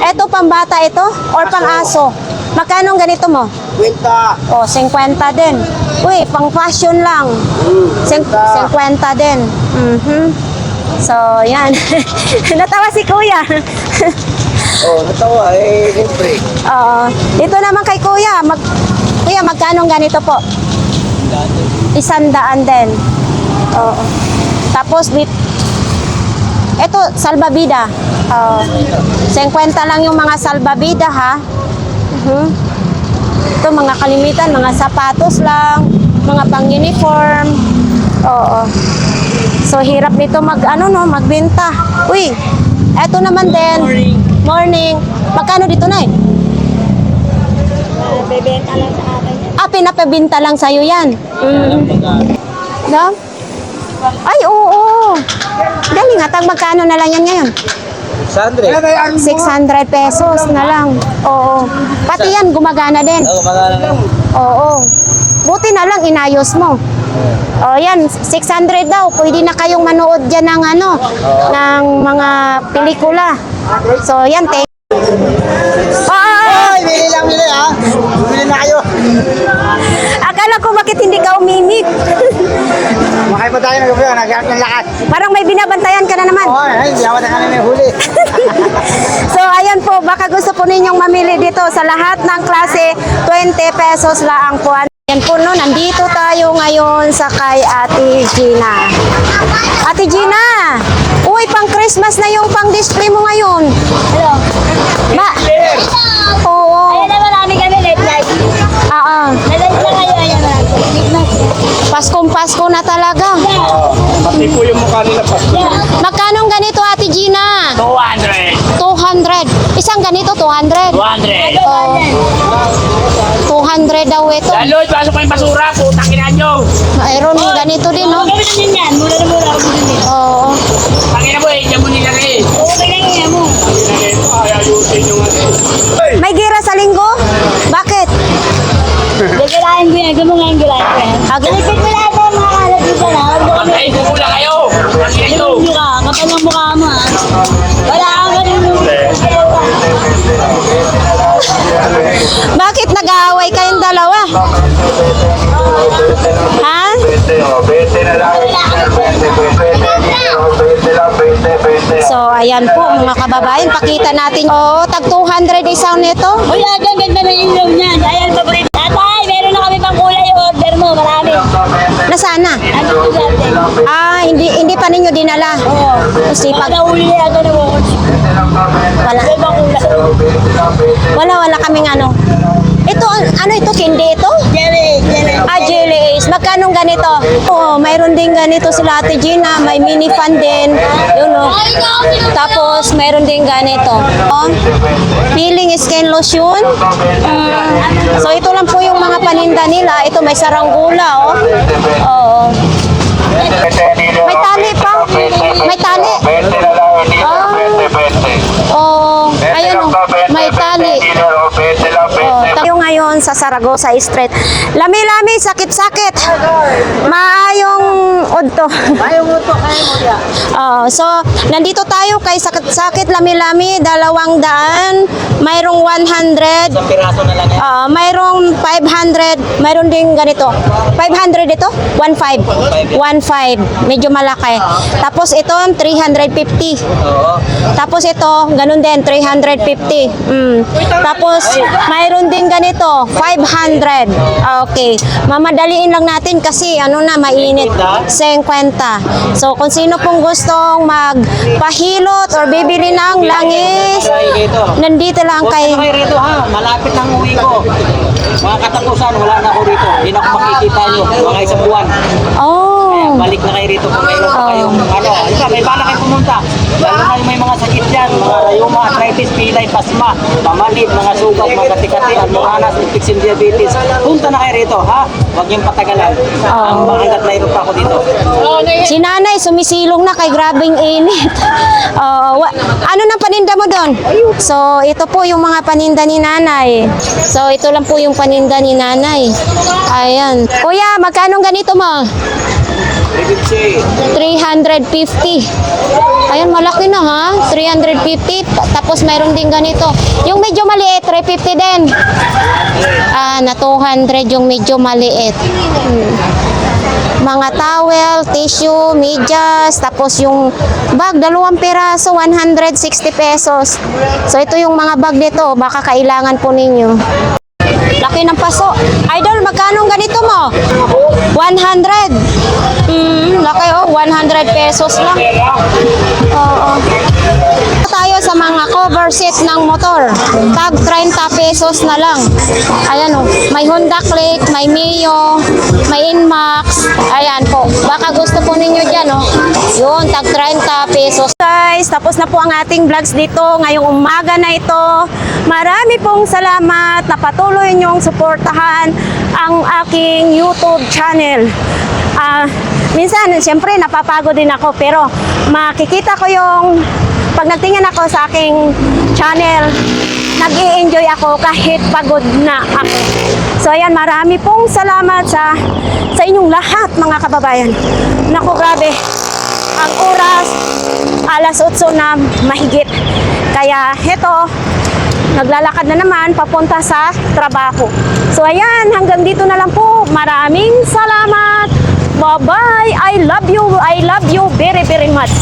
Speaker 1: Eto pambata ito or pang-aso? Magkano ang ganito mo?
Speaker 4: 50.
Speaker 1: Oh, 50 din. Uy, pang fashion lang. 50 din. So, yan. Natawa si Kuya.
Speaker 7: Oh, natawa eh, siyempre.
Speaker 1: Oo. Dito naman kay Kuya. Kuya, magkano ang ganito po? 100 din. Oo. Tapos, ito, salbabida. 50 lang yung mga salbabida, ha? Ito, mga kalimitan, mga sapatos lang, mga pang-uniform. Oo. So, hirap nito magbenta. Uy, eto naman din. Morning. Magkano dito na
Speaker 5: Bebenta lang sa akin.
Speaker 1: pinapabinta lang sa'yo yan. No? Ay, oo. Dali nga, tag magkano na lang yan ngayon?
Speaker 7: 600.
Speaker 1: 600 pesos na lang. Oo. Pati yan, gumagana din.
Speaker 7: Oo, magana lang.
Speaker 1: Oo. Buti na lang, inayos mo. O yan, 600 daw. Pwede na kayong manood dyan ng ng mga pelikula. So yan,
Speaker 4: Ay, bili lang ha. Bili na kayo.
Speaker 1: akala ko bakit hindi ka umimik.
Speaker 4: Makay pa tayo ng lakas.
Speaker 1: Parang may binabantayan ka na naman.
Speaker 4: Ay, hindi ako na kami may huli.
Speaker 1: So ayan po, baka gusto po ninyong mamili dito sa lahat ng klase, 20 pesos lang po. Yan po no, nandito tayo ngayon sa kay Ate Gina. Ate Gina, uy, pang Christmas na yung pang display mo ngayon.
Speaker 2: Hello.
Speaker 1: Ba? Oo.
Speaker 2: Ayan na marami kami late night. Nalate na kayo, ayan na.
Speaker 1: Paskong Pasko na talaga.
Speaker 8: Pati po yung mukha nila pa.
Speaker 1: Magkano ganito, Ate Gina?
Speaker 3: 200.
Speaker 1: 200. Isang ganito, 200.
Speaker 3: 200.
Speaker 1: Oh. 200 daw ito.
Speaker 3: Laloy, pasok pa yung basura. Putang ina nyo.
Speaker 1: Mayroon ganito din, no?
Speaker 2: Kami na din yan. Mura na mura ako din yan.
Speaker 1: Oo.
Speaker 3: Tangina mo eh. Diyan mo nilagay.
Speaker 2: Okay lang yan mo.
Speaker 1: May gira sa linggo? Bakit?
Speaker 2: Gagalain ko yan. Gumungan galain ko yan. Galipit mo lahat ng mga kalat dito na. Huwag mo kami.
Speaker 3: Ay, bumula kayo. Tangina nyo.
Speaker 2: Yung ka. Kapal ng mukha mo ha. Wala kang ganun.
Speaker 1: Bakit nag-aaway kayong dalawa? Ha? So, ayan po mga kababayan, pakita natin. Oo, tag 200 isang nito.
Speaker 2: Uy, ang ganda ng ilaw niyan. Ayan, paborito. Tatay, meron na kami pang kulay yung order mo. Marami.
Speaker 1: Nasana?
Speaker 2: Ano po dati?
Speaker 1: Ah, hindi pa ninyo dinala.
Speaker 2: Oo.
Speaker 1: Sipag.
Speaker 2: Pag nauli na ito na mo.
Speaker 1: Wala.
Speaker 2: Iba kulay.
Speaker 1: Wala kaming ano. Ito, ano ito, candy ito?
Speaker 2: Jelly, jelly.
Speaker 1: Ah, Jelly Ace. Magkano ganito? Oo, mayroon din ganito sila Ate Gina. May mini fan din. Yun o. Tapos, mayroon din ganito. Oh, peeling skin lotion. So, ito lang po yung mga paninda nila. Ito, may saranggula, oh. Oo. May tali pa. May tali. Oh, ayun oh. May tali. Oh, tayo ngayon sa Saragosa Street. Lami-lami, sakit-sakit. Maayong udto.
Speaker 2: Ayaw mo to, kaya mo yan.
Speaker 1: So, nandito tayo kay sakit-sakit, lami-lami, 200, mayroong 100.
Speaker 3: Isang piraso na lang yan.
Speaker 1: Mayroong 500, mayroon din ganito. 500 ito? 1.5. 1.5. Medyo malaki. Tapos ito, 350.
Speaker 3: Oo.
Speaker 1: Tapos ito, ganun din, 350. Tapos, mayroon din ganito, 500. Okay. Mamadaliin lang natin kasi ano na, mainit. 50. So, kung sino pong gustong magpahilot or bibili ng langis, nandito lang kay...
Speaker 3: Kayo rito ha. Malapit ng uwi ko. Mga katapusan, wala na ako rito. Hindi na ako makikita nyo. Mga isang buwan.
Speaker 1: Oh.
Speaker 3: Balik na kayo rito kung mayroon pa kayong ano. Isa, may bala kayo pumunta. Lalo na yung may mga sakit dyan. Mga rayuma, arthritis, pilay, pasma, pamanid, mga sugat, mga katikatian, mga anas, infection, diabetes. Punta na kayo rito ha. Huwag niyong patagalan. Ang hanggat mayroon pa ako dito.
Speaker 1: Si nanay, sumisilong na kay grabing init. Ano nang paninda mo doon? So, ito po yung mga paninda ni nanay. So, ito lang po yung paninda ni nanay. Ayan. Kuya, magkano ganito mo? 350. Ayan, malaki na ha. 350. Tapos mayroon din ganito. Yung medyo maliit, 350 din. Na 200 yung medyo maliit. Mga towel, tissue, medyas, tapos yung bag, 2 piraso, 160 pesos. So ito yung mga bag dito, baka kailangan po ninyo. Laki ng paso. Idol, magkano ganito mo? 100. Laki oh, 100 pesos lang. Oo. Tayo sa mga cover seat ng motor. Tag 30 pesos na lang. Ayan oh, may Honda Click, may Mio, may Inmax. Ayan po. Baka gusto po ninyo dyan oh. Yun, tag 30 pesos. Guys, tapos na po ang ating vlogs dito ngayong umaga na ito. Marami pong salamat na patuloy niyong suportahan ang aking YouTube channel. Minsan, siyempre, napapagod din ako, pero makikita ko yung pag nagtingin ako sa aking channel, nag-i-enjoy ako kahit pagod na ako. So, ayan, marami pong salamat sa inyong lahat, mga kababayan. Naku, grabe. Ang oras, 8:00 na mahigit. Kaya, heto, naglalakad na naman papunta sa trabaho. So, ayan, hanggang dito na lang po. Maraming salamat. Bye-bye. I love you very, very much.